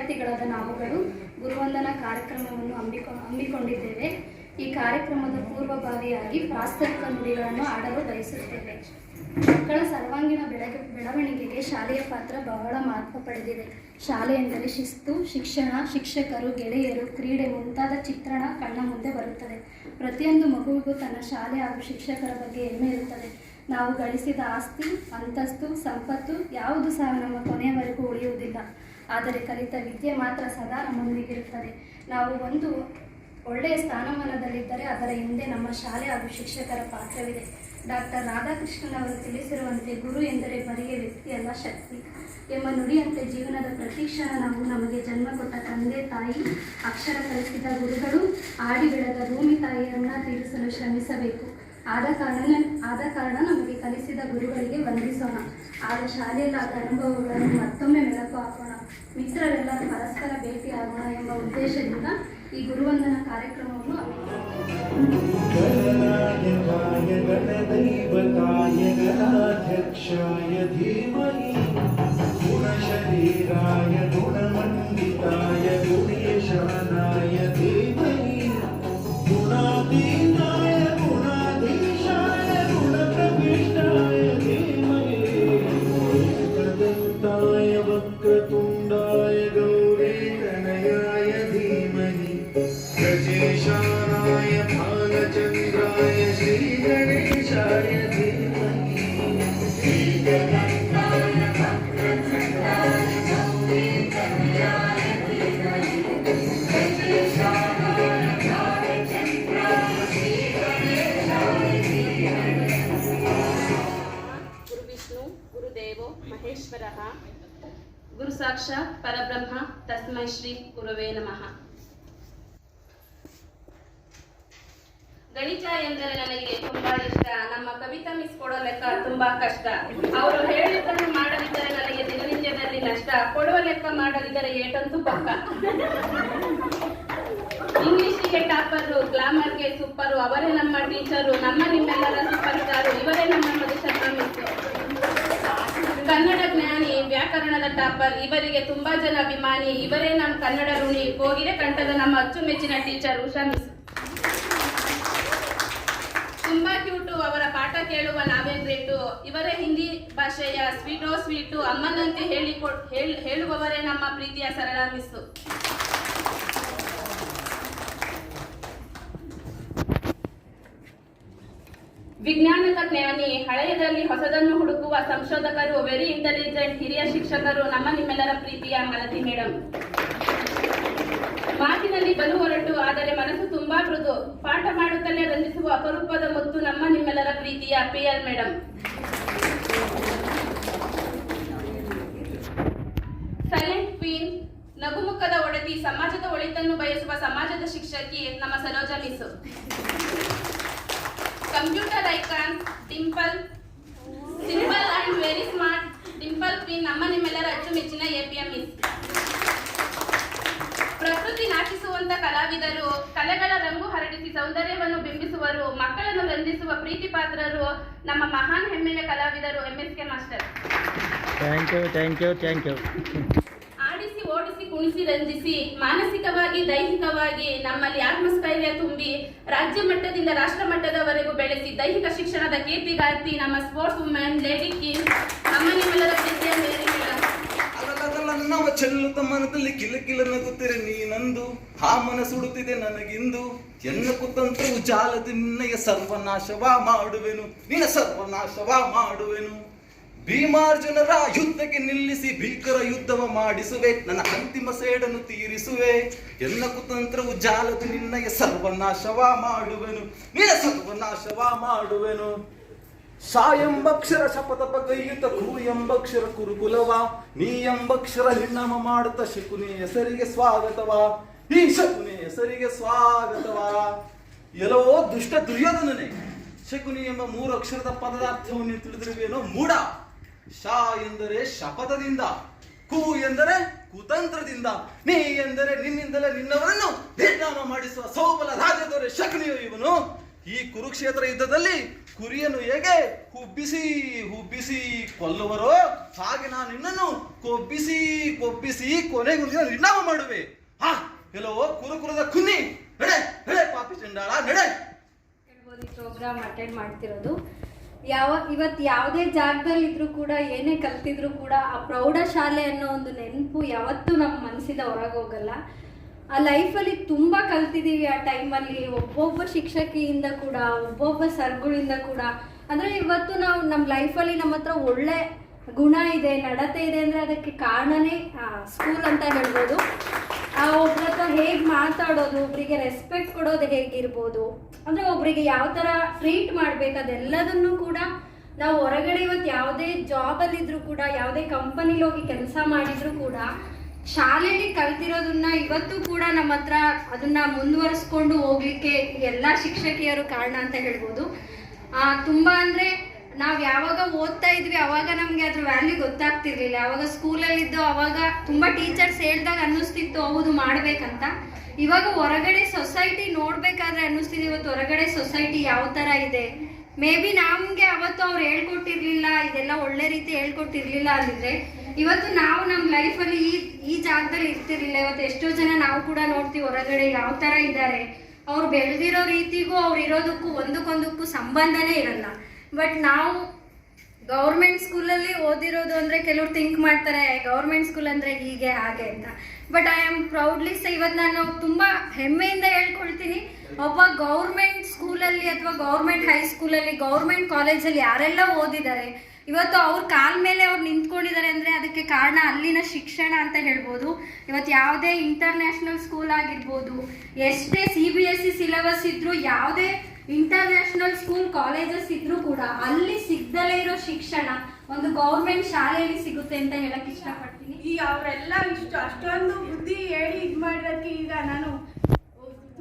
ವಿದ್ಯಾರ್ಥಿಗಳಾದ ನಾವುಗಳು ಗುರುವಂದನಾ ಕಾರ್ಯಕ್ರಮವನ್ನು ಹಮ್ಮಿಕೊಂಡಿದ್ದೇವೆ. ಈ ಕಾರ್ಯಕ್ರಮದ ಪೂರ್ವಭಾವಿಯಾಗಿ ಪ್ರಾಸ್ತಾವಿಕ ನುಡಿಗಳನ್ನು ಆಡಲು ಬಯಸುತ್ತೇವೆ. ಮಕ್ಕಳ ಸರ್ವಾಂಗೀಣ ಬೆಳವಣಿಗೆಗೆ ಶಾಲೆಯ ಪಾತ್ರ ಬಹಳ ಮಹತ್ವ ಪಡೆದಿದೆ. ಶಾಲೆ ಎಂದರೆ ಶಿಸ್ತು, ಶಿಕ್ಷಣ, ಶಿಕ್ಷಕರು, ಗೆಳೆಯರು, ಕ್ರೀಡೆ ಮುಂತಾದ ಚಿತ್ರಣ ಕಣ್ಣ ಮುಂದೆ ಬರುತ್ತದೆ. ಪ್ರತಿಯೊಂದು ಮಗುವಿಗೂ ತನ್ನ ಶಾಲೆ ಹಾಗೂ ಶಿಕ್ಷಕರ ಬಗ್ಗೆ ಹೆಮ್ಮೆ ಇರುತ್ತದೆ. ನಾವು ಗಳಿಸಿದ ಆಸ್ತಿ, ಅಂತಸ್ತು, ಸಂಪತ್ತು ಯಾವುದು ಸಹ ನಮ್ಮ ಕೊನೆಯವರೆಗೂ ಉಳಿಯುವುದಿಲ್ಲ. ಆದರೆ ಕಲಿತ ವಿದ್ಯೆ ಮಾತ್ರ ಸದಾ ನಮ್ಮೊಂದಿಗಿರುತ್ತದೆ. ನಾವು ಒಂದು ಒಳ್ಳೆಯ ಸ್ಥಾನಮಾನದಲ್ಲಿದ್ದರೆ ಅದರ ಹಿಂದೆ ನಮ್ಮ ಶಾಲೆ ಹಾಗೂ ಶಿಕ್ಷಕರ ಪಾತ್ರವಿದೆ. ಡಾಕ್ಟರ್ ರಾಧಾಕೃಷ್ಣನ್ ಅವರು ತಿಳಿಸಿರುವಂತೆ ಗುರು ಎಂದರೆ ಬರಿಯ ವ್ಯಕ್ತಿಯಲ್ಲ, ಶಕ್ತಿ ಎಂಬ ನುಡಿಯಂತೆ ಜೀವನದ ಪ್ರತಿ ಕ್ಷಣ ನಾವು ನಮಗೆ ಜನ್ಮ ಕೊಟ್ಟ ತಂದೆ ತಾಯಿ, ಅಕ್ಷರ ಕಲಿಸಿದ ಗುರುಗಳು, ಆಡಿ ಬೆಳೆದ ಭೂಮಿ ತಾಯಿಯ ಋಣ ತೀರಿಸಲು ಶ್ರಮಿಸಬೇಕು. ಆದ ಕಾರಣ ನಮಗೆ ಕಲಿಸಿದ ಗುರುಗಳಿಗೆ ವಂದಿಸೋಣ. ಆಗ ಶಾಲೆಯಲ್ಲಾದ ಅನುಭವಗಳನ್ನು ಮತ್ತೊಮ್ಮೆ ಮೆಲುಕು ಹಾಕೋಣ. ಮಿತ್ರರೆಲ್ಲರೂ ಪರಸ್ಪರ ಭೇಟಿಯಾಗೋಣ ಎಂಬ ಉದ್ದೇಶದಿಂದ ಈ ಗುರುವಂದನಾ ಕಾರ್ಯಕ್ರಮವನ್ನು ಮಹೇಶ್ವರಃ ಗುರು ಸಾಕ್ಷಾತ್ ಪರಬ್ರಹ್ಮ ತಸ್ಮೈ ಶ್ರೀ ಗುರುವೇ ನಮಃ. ಗಣಿತ ಎಂದರೆ ನನಗೆ ತುಂಬಾ ಇಷ್ಟ. ನಮ್ಮ ಕವಿತಾ ಮಿಸ್ ಕೊಡೋ ಲೆಕ್ಕ ತುಂಬಾ ಕಷ್ಟ. ಅವರು ಹೇಳಿದ್ದನ್ನು ಮಾಡದಿದ್ದರೆ ನನಗೆ ದಿನನಿತ್ಯದಲ್ಲಿ ನಷ್ಟ. ಕೊಡುವ ಲೆಕ್ಕ ಮಾಡದಿದ್ದರೆ ಏಟಂತೂ ಪಕ್ಕ. ಇಂಗ್ಲಿಷ್ಗೆ ಟಾಪರು, ಗ್ಲಾಮರ್ಗೆ ಸೂಪರು, ಅವರೇ ನಮ್ಮ ಟೀಚರು, ನಮ್ಮ ನಿಮ್ಮೆಲ್ಲರ ಸೂಪರ್ ಸ್ಟಾರು, ಇವರೇ ನಮ್ಮ ಮಧುಶರ್ಮ ಮಿಸ್. ಕನ್ನಡ ಜ್ಞಾನಿ, ವ್ಯಾಕರಣದ ಟಾಪರ್, ಇವರಿಗೆ ತುಂಬಾ ಜನ ಅಭಿಮಾನಿ, ಇವರೇ ನಮ್ಮ ಕನ್ನಡ ಋಣಿ. ಕೋಗಿಲೆ ಕಂಠದ ನಮ್ಮ ಅಚ್ಚುಮೆಚ್ಚಿನ ಟೀಚರ್ ಉಷಾ ಮಿಸ್. ತುಂಬಾ ಕ್ಯೂಟು, ಅವರ ಪಾಠ ಕೇಳುವ ನಾವೇ ಗ್ರೇಟು. ಇವರೇ ಹಿಂದಿ ಭಾಷೆಯ ಸ್ವೀಟು, ಅಮ್ಮನಂತೆ ಹೇಳುವವರೇ ನಮ್ಮ ಪ್ರೀತಿಯ ಸರಳ ಮಿಸ್ಸು. ವಿಜ್ಞಾನದ ಜ್ಞಾನಿ, ಹಳೆಯದಲ್ಲಿ ಹೊಸದನ್ನು ಹುಡುಕುವ ಸಂಶೋಧಕರು, ವೆರಿ ಇಂಟೆಲಿಜೆಂಟ್ ಹಿರಿಯ ಶಿಕ್ಷಕರು, ನಮ್ಮ ನಿಮ್ಮೆಲ್ಲರ ಪ್ರೀತಿಯ ಮಲತಿ ಮೇಡಮ್. ಮಾತಿನಲ್ಲಿ ಬಲು ಹೊರಟು, ಆದರೆ ಮನಸ್ಸು ತುಂಬಾ ಮೃದು, ಪಾಠ ಮಾಡುತ್ತಲೇ ರಂಜಿಸುವ ಅಪರೂಪದ ಮುತ್ತು, ನಮ್ಮ ನಿಮ್ಮೆಲ್ಲರ ಪ್ರೀತಿಯ PR ಮೇಡಮ್. ಸೈಲೆಂಟ್ ಕ್ವೀನ್, ನಗುಮುಖದ ಒಡತಿ, ಸಮಾಜದ ಒಳಿತನ್ನು ಬಯಸುವ ಸಮಾಜದ ಶಿಕ್ಷಕಿ, ನಮ್ಮ Saroja miss. Computer icon Dimple, simple and very smart Dimple queen, ನಮ್ಮ ನಿಮ್ಮೆಲ್ಲರ ಅಚ್ಚುಮೆಚ್ಚಿನ APM ಮಿಸ್. ಪ್ರಕೃತಿ ನಾಚಿಸುವಂತ ಕಲಾವಿದರು, ಕಲೆಗಳ ರಂಗು ಹರಡಿಸಿ ಸೌಂದರ್ಯವನ್ನು ಬಿಂಬಿಸುವರು, ಮಕ್ಕಳನ್ನು ರಂಜಿಸುವ ಪ್ರೀತಿ ಪಾತ್ರರು, ನಮ್ಮ ಮಹಾನ್ ಹೆಮ್ಮೆಯ ಕಲಾವಿದರು MSK ಮಾಸ್ಟರ್. Thank you. ಆಡಿಸಿ ಓಡಿಸಿ ಕುಣಿಸಿ ರಂಜಿಸಿ, ಮಾನಸಿಕವಾಗಿ ದೈಹಿಕವಾಗಿ ನಮ್ಮಲ್ಲಿ ಆತ್ಮಸ್ಥೈರ್ಯ ತುಂಬಿ, ರಾಜ್ಯ ಮಟ್ಟದಿಂದ ರಾಷ್ಟ್ರ ಮಟ್ಟದವರೆಗೂ ಬೆಳೆಸಿ ದೈಹಿಕ ಶಿಕ್ಷಣದ ಕೀರ್ತಿಗಾರ್ತಿ, ನಮ್ಮ ಸ್ಪೋರ್ಟ್ಸ್ ವುಮೆನ್ ಲೇಡಿ ಕಿಂಗ್, ನಮ್ಮ ನಿಮ್ಮೆಲ್ಲರ ಪ್ರೀತಿಯ ಮೇರಿ ಮೇಡಮ್. ನಮ್ಮ ಚೆಲ್ಲುತ್ತ ಮನದಲ್ಲಿ ಕಿಲ ನಗುತ್ತಿರೆ ನೀನಂದು, ಆ ಮನಸುಡುತ್ತಿದೆ ನನಗಿಂದು. ಎನ್ನ ಕುತಂತ್ರವು ಜಾಲದ ನಿನ್ನಯ ಸರ್ವನಾಶವ ಮಾಡುವೆನು. ಭೀಮಾರ್ಜುನರ ಯುದ್ಧಕ್ಕೆ ನಿಲ್ಲಿಸಿ ಭೀಕರ ಯುದ್ಧವ ಮಾಡಿಸುವೆ, ನನ್ನ ಅಂತಿಮ ಸೇಡನ್ನು ತೀರಿಸುವೆ. ಎನ್ನ ಕುತಂತ್ರವು ಜಾಲದ ನಿನ್ನಯ ಸರ್ವನಾಶವ ಮಾಡುವೆನು. ಶಾ ಎಂಬಕ್ಷರ ಶಪಥ ಬಗೈಯುತ್ತ ಕು ಎಂಬಕ್ಷರ ಕುರುಕುಲವ, ನೀ ಎಂಬಕ್ಷರ ನಿರ್ನಾಮ ಮಾಡುತ್ತ ಶಕುನಿ ಹೆಸರಿಗೆ ಸ್ವಾಗತವಾ, ಈ ಶಕುನಿ ಹೆಸರಿಗೆ ಸ್ವಾಗತವಾ. ಎಲ್ಲೋ ದುಷ್ಟ ದುರ್ಯೋಧನನೇ, ಶಕುನಿ ಎಂಬ 3 ಅಕ್ಷರದ ಪದದ ಅರ್ಥವನ್ನು ತಿಳಿದಿರುವೇನೋ ಮೂಢ. ಶಾ ಎಂದರೆ ಶಪಥದಿಂದ, ಕು ಎಂದರೆ ಕುತಂತ್ರದಿಂದ, ನೀ ಎಂದರೆ ನಿನ್ನಿಂದಲೇ ನಿನ್ನವರನ್ನು ನಿರ್ನಾಮ ಮಾಡಿಸುವ ಸೌಬಲ ರಾಜದೊರೆ ಶಕುನಿಯು ಇವನು. ಈ ಕುರುಕ್ಷೇತ್ರ ಯುದ್ಧದಲ್ಲಿ ಕುರಿಯನ್ನು ಹೇಗೆ ಹುಬ್ಬಿಸಿ ಹುಬ್ಬಿಸಿ ಕೊಲ್ಲುವರೋ ಹಾಗೆ ನಾನು ನಿನ್ನನ್ನು ಕೊಬ್ಬಿಸಿ ಕೊಬ್ಬಿಸಿ ಕೊನೆಗೊಂದಿನ ನಿರ್ನಾಮ ಮಾಡುವೆ. ಹಾ ಕೆಲವು ಕುರುಕುಲದ ಕುನ್ನಿ, ನಡೆ ನಡೆ ಪಾಪಿ ಚಂಡಾಳ ನಡೆ. ಈ ಪ್ರೋಗ್ರಾಮ್ ಅಟೆಂಡ್ ಮಾಡ್ತಿರೋದು ಇವತ್ತು ಯಾವುದೇ ಜಾಗದಲ್ಲಿ ಇದ್ರೂ ಕೂಡ ಏನೇ ಕಲ್ತಿದ್ರು ಕೂಡ ಆ ಪ್ರೌಢಶಾಲೆ ಅನ್ನೋ ಒಂದು ನೆನಪು ಯಾವತ್ತೂ ನಮ್ಮ ಮನಸ್ಸಿಂದ ಹೊರಗೋಗಲ್ಲ. ಆ ಲೈಫಲ್ಲಿ ತುಂಬ ಕಲ್ತಿದ್ದೀವಿ ಆ ಟೈಮಲ್ಲಿ, ಒಬ್ಬೊಬ್ಬ ಶಿಕ್ಷಕಿಯಿಂದ ಕೂಡ ಒಬ್ಬೊಬ್ಬ ಸರ್ಗಳಿಂದ ಕೂಡ. ಅಂದರೆ ಇವತ್ತು ನಾವು ನಮ್ಮ ಲೈಫಲ್ಲಿ ನಮ್ಮ ಹತ್ರ ಒಳ್ಳೆ ಗುಣ ಇದೆ, ನಡತೆ ಇದೆ ಅಂದರೆ ಅದಕ್ಕೆ ಕಾರಣನೇ ಸ್ಕೂಲ್ ಅಂತ ಹೇಳ್ಬೋದು. ಒಬ್ರ ಹತ್ರ ಹೇಗೆ ಮಾತಾಡೋದು, ಒಬ್ಬರಿಗೆ ರೆಸ್ಪೆಕ್ಟ್ ಕೊಡೋದು ಹೇಗಿರ್ಬೋದು, ಅಂದರೆ ಒಬ್ಬರಿಗೆ ಯಾವ ಥರ ಟ್ರೀಟ್ ಮಾಡಬೇಕು, ಅದೆಲ್ಲದನ್ನು ಕೂಡ ನಾವು ಹೊರಗಡೆ ಇವತ್ತು ಯಾವುದೇ ಜಾಬಲ್ಲಿದ್ದರೂ ಕೂಡ, ಯಾವುದೇ ಕಂಪನಿಲಿ ಹೋಗಿ ಕೆಲಸ ಮಾಡಿದರೂ ಕೂಡ ಶಾಲೆಯಲ್ಲಿ ಕಲ್ತಿರೋದನ್ನ ಇವತ್ತು ಕೂಡ ನಮ್ಮ ಹತ್ರ ಅದನ್ನು ಮುಂದುವರಿಸ್ಕೊಂಡು ಹೋಗ್ಲಿಕ್ಕೆ ಎಲ್ಲ ಶಿಕ್ಷಕಿಯರು ಕಾರಣ ಅಂತ ಹೇಳ್ಬೋದು. ತುಂಬ ಅಂದರೆ ನಾವು ಯಾವಾಗ ಓದ್ತಾ ಇದ್ವಿ ಅವಾಗ ನಮಗೆ ಅದ್ರ ವ್ಯಾಲ್ಯೂ ಗೊತ್ತಾಗ್ತಿರ್ಲಿಲ್ಲ. ಯಾವಾಗ ಸ್ಕೂಲಲ್ಲಿದ್ದು ಅವಾಗ ತುಂಬ ಟೀಚರ್ಸ್ ಹೇಳ್ದಾಗ ಅನ್ನಿಸ್ತಿತ್ತು ಹೌದು ಮಾಡಬೇಕಂತ. ಇವಾಗ ಹೊರಗಡೆ ಸೊಸೈಟಿ ನೋಡಬೇಕಾದ್ರೆ ಅನ್ನಿಸ್ತಿದೆ ಇವತ್ತು ಹೊರಗಡೆ ಸೊಸೈಟಿ ಯಾವ ಥರ ಇದೆ. ಮೇ ಬಿ ನಮಗೆ ಅವತ್ತು ಅವ್ರು ಹೇಳ್ಕೊಟ್ಟಿರ್ಲಿಲ್ಲ, ಇದೆಲ್ಲ ಒಳ್ಳೆ ರೀತಿ ಹೇಳ್ಕೊಟ್ಟಿರ್ಲಿಲ್ಲ ಅಂದಿದ್ರೆ ಇವತ್ತು ನಾವು ನಮ್ಮ ಲೈಫಲ್ಲಿ ಈ ಜಾಗದಲ್ಲಿ ಇರ್ತಿರ್ಲಿಲ್ಲ. ಇವತ್ತು ಎಷ್ಟೋ ಜನ ನಾವು ಕೂಡ ನೋಡ್ತೀವಿ ಹೊರಗಡೆ ಯಾವ ಥರ ಇದ್ದಾರೆ. ಅವ್ರು ಬೆಳೆದಿರೋ ರೀತಿಗೂ ಅವ್ರು ಇರೋದಕ್ಕೂ ಒಂದಕ್ಕೊಂದಕ್ಕೂ ಸಂಬಂಧನೇ ಇರಲ್ಲ. ಬಟ್ ನಾವು ಗೌರ್ಮೆಂಟ್ ಸ್ಕೂಲಲ್ಲಿ ಓದಿರೋದು ಅಂದರೆ ಕೆಲವ್ರು ಥಿಂಕ್ ಮಾಡ್ತಾರೆ ಗೌರ್ಮೆಂಟ್ ಸ್ಕೂಲ್ ಅಂದರೆ ಹೀಗೆ ಹಾಗೆ ಅಂತ. ಬಟ್ ಐ ಆಮ್ ಪ್ರೌಡ್ಲಿ ಇವತ್ತು ನಾನು ತುಂಬ ಹೆಮ್ಮೆಯಿಂದ ಹೇಳ್ಕೊಳ್ತೀನಿ, ಒಬ್ಬ ಗೌರ್ಮೆಂಟ್ ಸ್ಕೂಲಲ್ಲಿ ಅಥವಾ ಗೌರ್ಮೆಂಟ್ ಹೈಸ್ಕೂಲಲ್ಲಿ ಗೌರ್ಮೆಂಟ್ ಕಾಲೇಜಲ್ಲಿ ಯಾರೆಲ್ಲ ಓದಿದ್ದಾರೆ ಇವತ್ತು ಅವ್ರ ಕಾಲ ಮೇಲೆ ಅವ್ರು ನಿಂತ್ಕೊಂಡಿದ್ದಾರೆ ಅಂದರೆ ಅದಕ್ಕೆ ಕಾರಣ ಅಲ್ಲಿನ ಶಿಕ್ಷಣ ಅಂತ ಹೇಳ್ಬೋದು. ಇವತ್ತು ಯಾವುದೇ ಇಂಟರ್ನ್ಯಾಷನಲ್ ಸ್ಕೂಲ್ ಆಗಿರ್ಬೋದು, ಎಷ್ಟೇ CBSE ಸಿಲೆಬಸ್ ಇದ್ದರೂ, ಯಾವುದೇ ಇಂಟರ್ನ್ಯಾಷನಲ್ ಸ್ಕೂಲ್ ಕಾಲೇಜಸ್ ಇದ್ರೂ ಕೂಡ ಅಲ್ಲಿ ಸಿಗ್ದಲೇ ಇರೋ ಶಿಕ್ಷಣ ಒಂದು ಗೌರ್ಮೆಂಟ್ ಶಾಲೆಯಲ್ಲಿ ಸಿಗುತ್ತೆ ಅಂತ ಹೇಳಕ್ ಇಷ್ಟಪಡ್ತೀನಿ. ಈಗ ಅವರೆಲ್ಲ ಅಷ್ಟೊಂದು ಬುದ್ಧಿ ಹೇಳಿ ಇದು ಮಾಡಿರೋದಕ್ಕೆ ಈಗ ನಾನು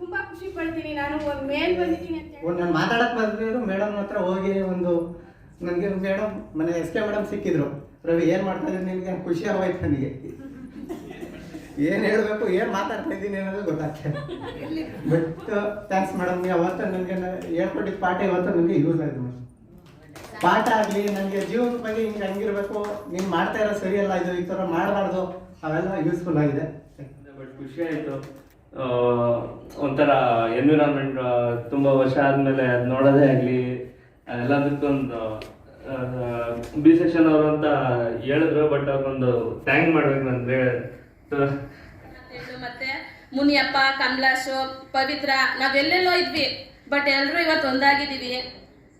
ತುಂಬಾ ಖುಷಿ ಪಡ್ತೀನಿ. ನಾನು ಮೇಲ್ ಬಂದಿದ್ದೀನಿ ಅಂತ ನಾನು ಮಾತಾಡಕ್ ಬಂದಿದ್ರು ಮೇಡಮ್ ಹತ್ರ ಹೋಗಿ ನನಗೆ ಮೇಡಮ್ SK ಮೇಡಮ್ ಸಿಕ್ಕಿದ್ರು. ರವಿ ಏನು ಮಾಡ್ತಾ ಇದ್ದೀನಿ ನಿನಗೆ ಖುಷಿ ಆಗೋಯ್ತು ನನಗೆ. ಏನು ಹೇಳಬೇಕು ಏನು ಮಾತಾಡ್ತಾ ಇದ್ದೀನಿ ಅನ್ನೋದು ಗೊತ್ತಾಗ್ತದೆ. ಬಟ್ ಥ್ಯಾಂಕ್ಸ್ ಮೇಡಮ್, ಅವತ್ತು ನನಗೆ ಹೇಳ್ಕೊಟ್ಟಿದ್ದ ಪಾಠ ಇವತ್ತು ನನಗೆ ಯೂಸ್ ಆಯಿತು ಮೇಡಮ್. ಪಾಠ ಆಗಲಿ ನನಗೆ ಜೀವನದ ಬಗ್ಗೆ ಹಂಗಿರ್ಬೇಕು, ನೀನು ಮಾಡ್ತಾ ಇರೋ ಸರಿಯಲ್ಲ, ಇದು ಈ ಥರ ಮಾಡಬಾರ್ದು, ಅವೆಲ್ಲ ಯೂಸ್ಫುಲ್ ಆಗಿದೆ. ಬಟ್ ಖುಷಿ ಆಯಿತು. ಒಂಥರ ಎನ್ವಿರಾನ್ಮೆಂಟ್ ತುಂಬ ವರ್ಷ ಆದಮೇಲೆ ಅದು ನೋಡೋದೇ ಆಗಲಿ ಎಲ್ಲದಕ್ಕೊಂದು ಬಿ ಸೆಕ್ಷನ್ ಅವರು ಅಂತ ಹೇಳಿದ್ರು. ಬಟ್ ಅವ್ರಿಗೊಂದು ಥ್ಯಾಂಕ್ ಮಾಡ್ಬೇಕು ಅಂದರೆ ಮತ್ತೆ ಮುನಿಯಪ್ಪ, ಕಮಲಾಶು, ಪವಿತ್ರ ನಾವೆಲ್ಲೆಲ್ಲೋ ಇದ್ವಿ, ಬಟ್ ಎಲ್ಲರೂ ಇವತ್ತು ಒಂದಾಗಿದ್ದೀವಿ.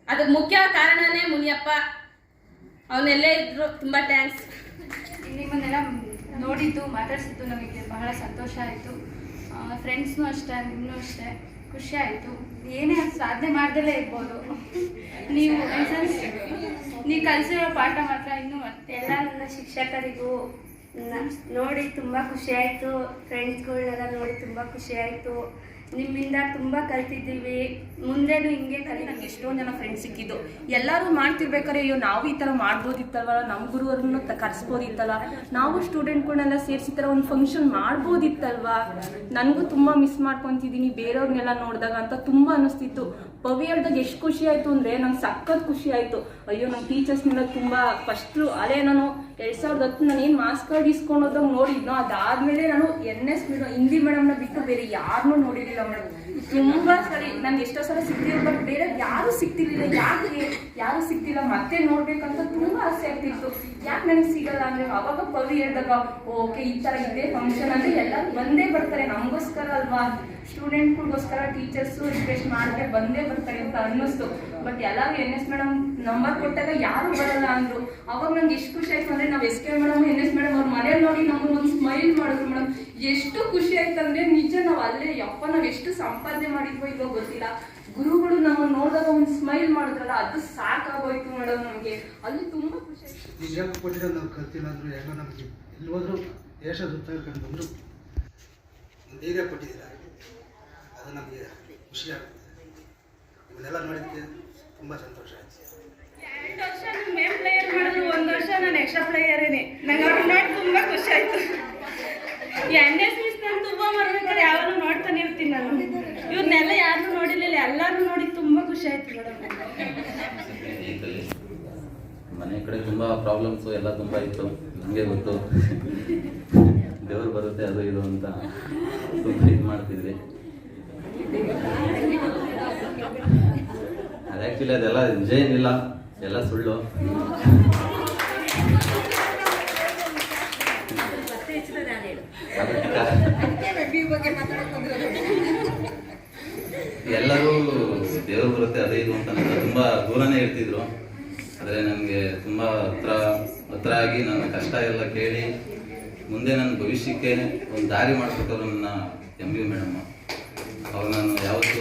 ಅದಕ್ಕೆ ಮುಖ್ಯ ಕಾರಣನೇ ಮುನಿಯಪ್ಪ, ಅವನೆಲ್ಲೇ ಇದ್ರು. ತುಂಬ ಥ್ಯಾಂಕ್ಸ್. ನಿಮ್ಮನ್ನೆಲ್ಲ ನೋಡಿದ್ದು ಮಾತಾಡ್ಸಿದ್ದು ನಮಗೆ ಬಹಳ ಸಂತೋಷ ಆಯಿತು. ಫ್ರೆಂಡ್ಸ್ನೂ ಅಷ್ಟೇ, ನಿಮ್ಮನ್ನೂ ಅಷ್ಟೇ ಖುಷಿ ಆಯಿತು. ಏನೇ ಸಾಧನೆ ಮಾಡ್ದಲೇ ಇರ್ಬೋದು, ನೀವು ಕಲಿಸಿರೋ ಪಾಠ ಮಾತ್ರ ಇನ್ನೂ ಎಲ್ಲ ನನ್ನ ಶಿಕ್ಷಕರಿಗೂ ನೋಡಿ ತುಂಬ ಖುಷಿ ಆಯಿತು. ಫ್ರೆಂಡ್ಸ್ಗಳನ್ನೆಲ್ಲ ನೋಡಿ ತುಂಬ ಖುಷಿ ಆಯಿತು. ನಿಮ್ಮಿಂದ ತುಂಬ ಕಲ್ತಿದ್ದೀವಿ, ಮುಂದೆನೂ ಹಿಂಗೆ ನನಗೆ ಎಷ್ಟೊಂದು ಜನ ಫ್ರೆಂಡ್ಸ್ ಸಿಕ್ಕಿದ್ದು. ಎಲ್ಲರೂ ಮಾಡ್ತಿರ್ಬೇಕಾದ್ರೆ ಅಯ್ಯೋ ನಾವು ಈ ಥರ ಮಾಡ್ಬೋದಿತ್ತಲ್ವ, ನಮ್ಮ ಗುರುವರನ್ನು ಕರೆಸ್ಬೋದಿತ್ತಲ್ಲ, ನಾವು ಸ್ಟೂಡೆಂಟ್ಗಳನ್ನೆಲ್ಲ ಸೇರಿಸಿ ಥರ ಒಂದು ಫಂಕ್ಷನ್ ಮಾಡ್ಬೋದಿತ್ತಲ್ವ. ನನಗೂ ತುಂಬ ಮಿಸ್ ಮಾಡ್ಕೊತಿದ್ದೀನಿ ಬೇರೆಯವ್ರನ್ನೆಲ್ಲ ನೋಡಿದಾಗ ಅಂತ ತುಂಬ ಅನ್ನಿಸ್ತಿತ್ತು. ಪವಿ ಹೇಳ್ದಾಗ ಎಷ್ಟು ಖುಷಿ ಆಯಿತು ಅಂದರೆ ನಂಗೆ ಸಖತ್ ಖುಷಿ ಆಯಿತು. ಅಯ್ಯೋ ನಮ್ಮ ಟೀಚರ್ಸ್ನೆಲ್ಲ ತುಂಬ ಫಸ್ಟು ಅದೇ ನಾನು 2010 ನಾನು ಏನು ಮಾರ್ಕ್ಸ್ ಕಾರ್ಡ್ ಇಸ್ಕೊಂಡೋದಾಗ ನೋಡಿದ್ನೋ, ಅದಾದಮೇಲೆ ನಾನು NS ಮೇಡಮ್ ಹಿಂದಿ ಮೇಡಮ್ನ ಬಿಟ್ಟು ಬೇರೆ ಯಾರನ್ನೂ ನೋಡಿರಲಿಲ್ಲ ಮೇಡಮ್. ತುಂಬ ಸರಿ ನನಗೆ ಎಷ್ಟೋ ಸಲ ಸಿಗ್ತಿರೋ, ಬಟ್ ಬೇರೆ ಯಾರೂ ಸಿಗ್ತಿರ್ಲಿಲ್ಲ. ಯಾರೂ ಸಿಗ್ತಿಲ್ಲ, ಮತ್ತೆ ನೋಡ್ಬೇಕಂತ ತುಂಬ ಆಸೆ ಆಗ್ತಿತ್ತು. ಯಾಕೆ ನನಗೆ ಸಿಗಲ್ಲ ಅಂದರೆ ಅವಾಗ ಪವಿ ಹೇಳಿದಾಗ ಓಕೆ ಈ ಥರ ಇದೆ ಫಂಕ್ಷನ್ ಅಂದರೆ ಎಲ್ಲರೂ ಬಂದೇ ಬರ್ತಾರೆ, ನಮಗೋಸ್ಕರ ಅಲ್ವಾ, ಸ್ಟೂಡೆಂಟ್ಗಳಿಗೋಸ್ಕರ ಟೀಚರ್ಸು ರಿಕ್ವೆಸ್ಟ್ ಮಾಡಿದ್ರೆ ಬಂದೇ ಬರ್ತಾರೆ ಅಂತ ಅನ್ನಿಸ್ತು. ಬಟ್ ಎಲ್ಲರೂ NS ಮೇಡಮ್ ನಂಬರ್ ಕೊಟ್ಟಾಗ ಯಾರು ಬರಲ್ಲ ಅಂದರು. ಅವಾಗ ನಂಗೆ ಎಷ್ಟು ಖುಷಿ ಆಯ್ತು ಅಂದರೆ ನಾವು SK ಮೇಡಮ್ NS ಮೇಡಮ್ ಅವ್ರ ಮನೇಲಿ ನೋಡಿ ನಮಗೆ ಒಂದು ಸ್ಮೈಲ್ ಮಾಡಿದ್ರು ಮೇಡಮ್. ಎಷ್ಟು ಖುಷಿ ಆಯ್ತು ಅಂದರೆ ನಿಜ ನಾವು ಅಲ್ಲೇ ಯಪ್ಪ ನಾವು ಎಷ್ಟು ಸಂಪಾದನೆ ಮಾಡಿದ್ವೋ ಇವಾಗ ಗೊತ್ತಿಲ್ಲ. ಗುರುಗಳು ನಮ್ಮನ್ನು ನೋಡಿದಾಗ ಒಂದು ಸ್ಮೈಲ್ ಮಾಡಿದ್ರಲ್ಲ, ಅದು ಸಾಕಾಗೋಯ್ತು ಮೇಡಮ್ ನಮಗೆ. ಅಲ್ಲಿ ತುಂಬ ಖುಷಿ ಆಯ್ತು. ನಿಜ ಕೊಟ್ಟಿರೋ ನಾವು ಕಲ್ತಿಲ್ಲ ಅಂದರೂ ಹೆಂಗೋ ನಮಗೆ ಎಲ್ಲಿ ಹೋದ್ರು ದೇಶ ಸುತ್ತಾಡ್ಕೊಂಡು ಬಂದರು ಧೈರ್ಯ ಕೊಟ್ಟಿದ್ದೀರ, ಅದು ನಮಗೆ ಖುಷಿ ಆಗುತ್ತೆ. ಇವನ್ನೆಲ್ಲ ನೋಡಿದ್ದಕ್ಕೆ ತುಂಬ ಸಂತೋಷ ಆಯ್ತು. 2 ವರ್ಷ ನೀವು ಮೇನ್ ಪ್ಲೇಯರ್ ಮಾಡಿದ್ರು, 1 ವರ್ಷ ನಾನು ಎಕ್ಸ್ಟ್ರಾ ಪ್ಲೇಯರೇನೆ. ನಂಗೆ ಅವ್ರು ನೋಡಿ ತುಂಬ ಖುಷಿ ಆಯಿತು. NS ಮಿಸ್ ನಾನು ತುಂಬ ಮಾಡ್ಬೇಕಾದ್ರೆ ಯಾವಾಗಲೂ ನೋಡ್ತಾನೆ ಇರ್ತೀನಿ ನಾನು. ಇವ್ರನ್ನೆಲ್ಲ ಯಾರನ್ನೂ ನೋಡಿರಲಿಲ್ಲ, ಎಲ್ಲರೂ ನೋಡಿ ತುಂಬ ಖುಷಿ ಆಯ್ತು ಮೇಡಮ್. ಏಕಲ್ಲಿ ಮನೆ ಕಡೆ ತುಂಬ ಪ್ರಾಬ್ಲಮ್ಸು ಎಲ್ಲ ತುಂಬ ಇತ್ತು. ನನಗೆ ಗೊತ್ತು ದೇವ್ರು ಬರುತ್ತೆ ಅದು ಇದು ಅಂತ ತುಂಬ ಇದು ಮಾಡ್ತಿದ್ವಿ. ಅದು ಆ್ಯಕ್ಚುಲಿ ಅದೆಲ್ಲ ನಿಜ ಏನಿಲ್ಲ, ಎಲ್ಲ ಸುಳ್ಳು. ಎಲ್ಲರೂ ದೇವ್ರು ಬರುತ್ತೆ ಅದೇ ಇದು ಅಂತ ನನಗೆ ತುಂಬ ದೂರನೇ ಇರ್ತಿದ್ರು. ಆದರೆ ನನಗೆ ತುಂಬ ಹತ್ರ ಆಗಿ ನನ್ನ ಕಷ್ಟ ಎಲ್ಲ ಕೇಳಿ ಮುಂದೆ ನನ್ನ ಭವಿಷ್ಯಕ್ಕೆ ಒಂದು ದಾರಿ ಮಾಡಿಕೊಟ್ಟರು ನನ್ನ MB ಮೇಡಮ್. ಅವ್ರು ನಾನು ಯಾವತ್ತೂ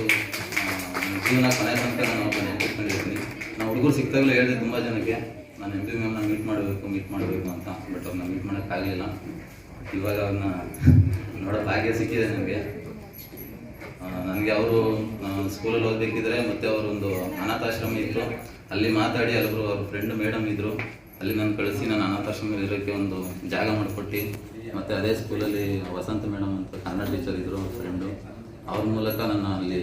ನನ್ನ ಜೀವನ ಕೊನೆ ತನಕ ನಾನು ಅವ್ರನ್ನ ನೆನಪಿಟ್ಕೊಂಡಿರ್ತೀನಿ. ನಾವು ಹುಡುಗರು ಸಿಕ್ತಾಗಲೂ ಹೇಳಿದೆ ತುಂಬ ಜನಕ್ಕೆ ನಾನು MB ಮ್ಯಾಮ್ನ ಮೀಟ್ ಮಾಡಬೇಕು ಅಂತ. ಬಟ್ ಅವ್ರನ್ನ ಮೀಟ್ ಮಾಡೋಕ್ಕಾಗಲಿಲ್ಲ. ಇವಾಗ ಅವ್ರನ್ನ ನೋಡೋ ಭಾಗ್ಯ ಸಿಕ್ಕಿದೆ ನನಗೆ. ನನಗೆ ಅವರು ಸ್ಕೂಲಲ್ಲಿ ಓದಬೇಕಿದ್ರೆ ಮತ್ತು ಅವರೊಂದು ಅನಾಥಾಶ್ರಮ ಇತ್ತು, ಅಲ್ಲಿ ಮಾತಾಡಿ ಅಲ್ಲೊಬ್ರು ಅವ್ರ ಫ್ರೆಂಡ್ ಮೇಡಮ್ ಇದ್ದರು, ಅಲ್ಲಿ ನಾನು ಕಳಿಸಿ ನಾನು ಅನಾಥಾಶ್ರಮದಲ್ಲಿ ಇರೋಕ್ಕೆ ಒಂದು ಜಾಗ ಮಾಡಿಕೊಟ್ಟು, ಮತ್ತು ಅದೇ ಸ್ಕೂಲಲ್ಲಿ ವಸಂತ ಮೇಡಮ್ ಅಂತ ಕನ್ನಡ ಟೀಚರ್ ಇದ್ದರು ಅವ್ರ ಫ್ರೆಂಡು, ಅವ್ರ ಮೂಲಕ ನನ್ನ ಅಲ್ಲಿ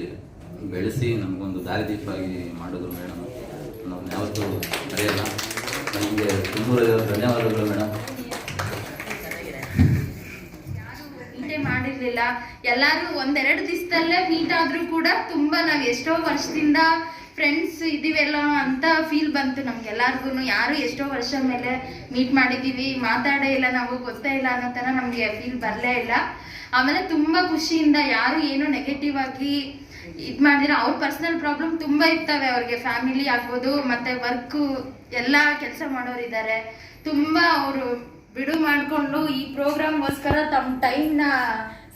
ಬೆಳೆಸಿ ನನಗೊಂದು ದಾರಿದೀಪವಾಗಿ ಮಾಡಿದ್ರು ಮೇಡಮ್. ನಾವು ಯಾವತ್ತೂ ಮರೆಯಲ್ಲ. ನನಗೆ ತುಂಬ ಧನ್ಯವಾದಗಳು ಮೇಡಮ್. ಮೀಟೇ ಮಾಡಿರ್ಲಿಲ್ಲ, ಎಲ್ಲರೂ ಒಂದೆರಡು ದಿವಸದಲ್ಲೇ ಮೀಟ್ ಆದ್ರೂ ಕೂಡ ತುಂಬಾ ನಾವು ಎಷ್ಟೋ ವರ್ಷದಿಂದ ಫ್ರೆಂಡ್ಸ್ ಇದೀವೆಲ್ಲ ಅಂತ ಫೀಲ್ ಬಂತು ನಮ್ಗೆಲ್ಲರಿಗೂ. ಯಾರು ಎಷ್ಟೋ ವರ್ಷ ಮೇಲೆ ಮೀಟ್ ಮಾಡಿದ್ದೀವಿ, ಮಾತಾಡೇ ಇಲ್ಲ, ನಾವು ಗೊತ್ತೇ ಇಲ್ಲ ಅನ್ನೋ ಥರ ನಮಗೆ ಫೀಲ್ ಬರಲೇ ಇಲ್ಲ. ಆಮೇಲೆ ತುಂಬ ಖುಷಿಯಿಂದ ಯಾರು ಏನೋ ನೆಗೆಟಿವ್ ಆಗಿ ಇದು ಮಾಡಿದ್ರೆ ಅವ್ರ ಪರ್ಸನಲ್ ಪ್ರಾಬ್ಲಮ್ ತುಂಬ ಇರ್ತವೆ ಅವ್ರಿಗೆ, ಫ್ಯಾಮಿಲಿ ಆಗ್ಬೋದು ಮತ್ತು ವರ್ಕು ಎಲ್ಲ ಕೆಲಸ ಮಾಡೋರಿದ್ದಾರೆ. ತುಂಬ ಅವರು ಬಿಡು ಮಾಡಿಕೊಂಡು ಈ ಪ್ರೋಗ್ರಾಮ್ಗೋಸ್ಕರ ತಮ್ಮ ಟೈಮ್ನ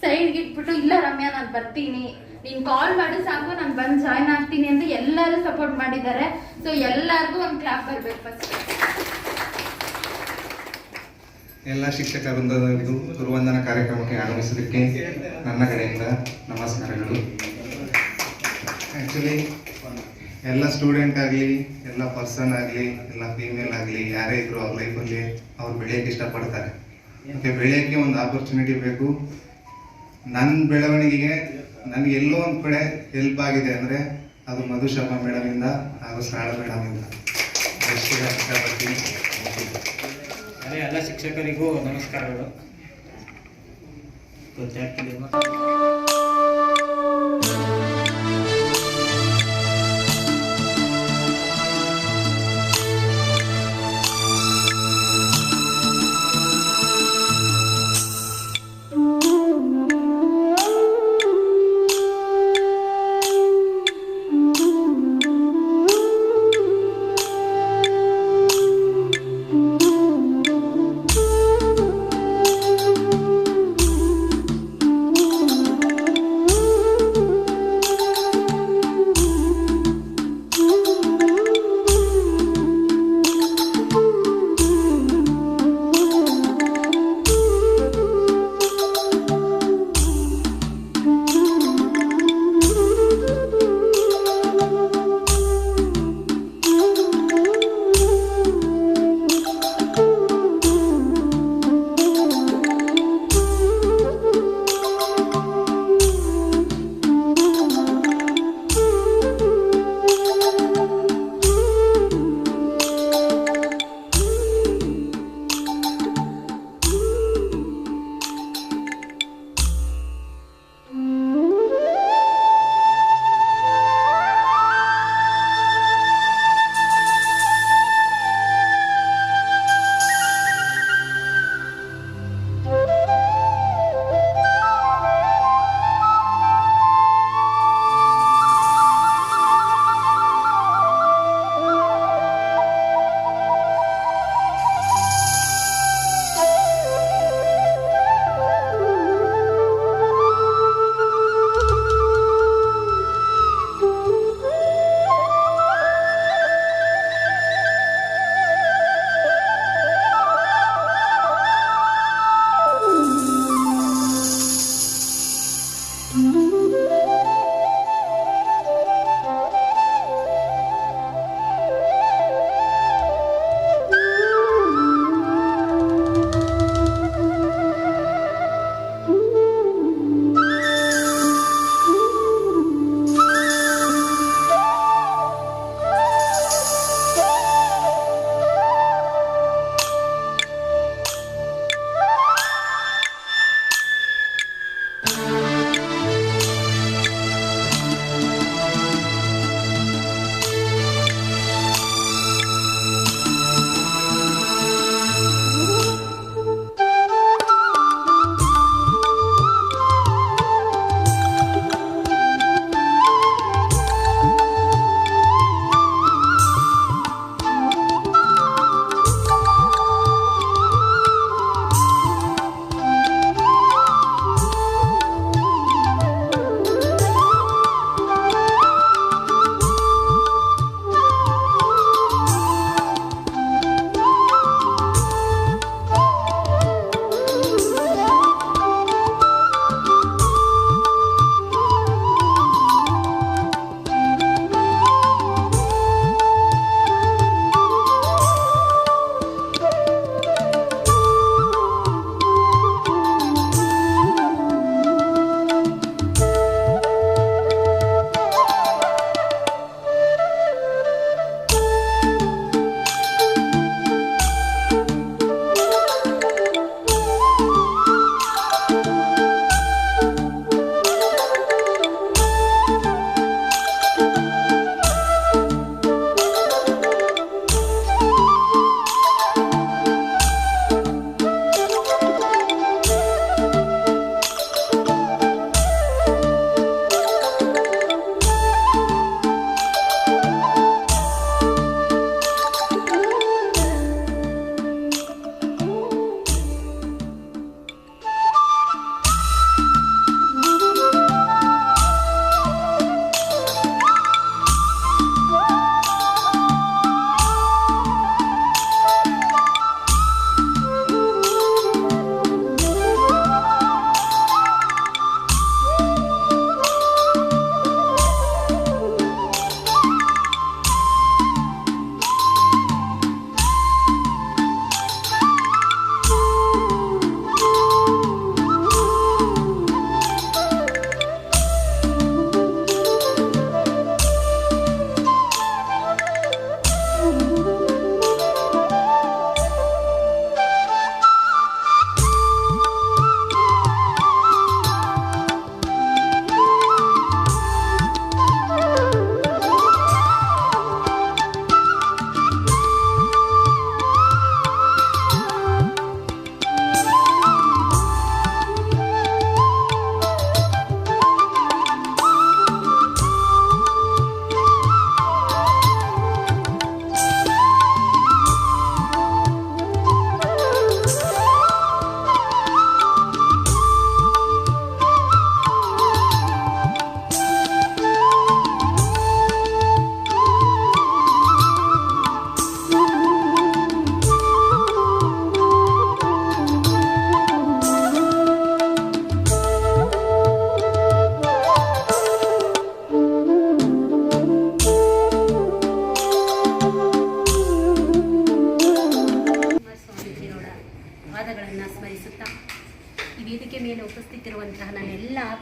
ಸೈಡ್ಗೆ ಇಟ್ಬಿಟ್ಟು ಇಲ್ಲ ರಮ್ಯಾ ನಾನು ಬರ್ತೀನಿ, ನೀನು ಕಾಲ್ ಮಾಡಿ ಸಾಕು ನಾನು ಬಂದು ಜಾಯ್ನ್ ಆಗ್ತೀನಿ ಅಂತ ಎಲ್ಲರೂ ಸಪೋರ್ಟ್ ಮಾಡಿದ್ದಾರೆ. ಸೊ ಎಲ್ಲರಿಗೂ ಒಂದು ಕ್ಲಾಪ್ ಬರಬೇಕು ಫಸ್ಟ್. ಎಲ್ಲ ಶಿಕ್ಷಕ ವೃಂದದವರಿಗೂ ಗುರುವಂದನಾ ಕಾರ್ಯಕ್ರಮಕ್ಕೆ ಆಗಮಿಸೋದಕ್ಕೆ ನನ್ನ ಕಡೆಯಿಂದ ನಮಸ್ಕಾರಗಳು. ಆ್ಯಕ್ಚುಲಿ ಎಲ್ಲ ಸ್ಟೂಡೆಂಟ್ ಆಗಲಿ, ಎಲ್ಲ ಪರ್ಸನ್ ಆಗಲಿ, ಎಲ್ಲ ಫೀಮೇಲ್ ಆಗಲಿ, ಯಾರೇ ಇದ್ರು ಅವ್ರ ಲೈಫಲ್ಲಿ ಅವ್ರು ಬೆಳೆಯೋಕ್ಕೆ ಇಷ್ಟಪಡ್ತಾರೆ. ಓಕೆ, ಬೆಳೆಯೋಕ್ಕೆ ಒಂದು ಆಪರ್ಚುನಿಟಿ ಬೇಕು. ನನ್ನ ಬೆಳವಣಿಗೆಗೆ ನನಗೆ ಎಲ್ಲೋ ಒಂದು ಕಡೆ ಹೆಲ್ಪ್ ಆಗಿದೆ ಅಂದರೆ ಅದು ಮಧುಶರ್ಮಾ ಮೇಡಮಿಂದ ಹಾಗೂ ಸರಳ ಮೇಡಮಿಂದ. ಇಷ್ಟಪಡ್ತೀನಿ. ಅದೇ ಎಲ್ಲ ಶಿಕ್ಷಕರಿಗೂ ನಮಸ್ಕಾರಗಳು. ಗೊತ್ತಾಗ್ತಿದೆ.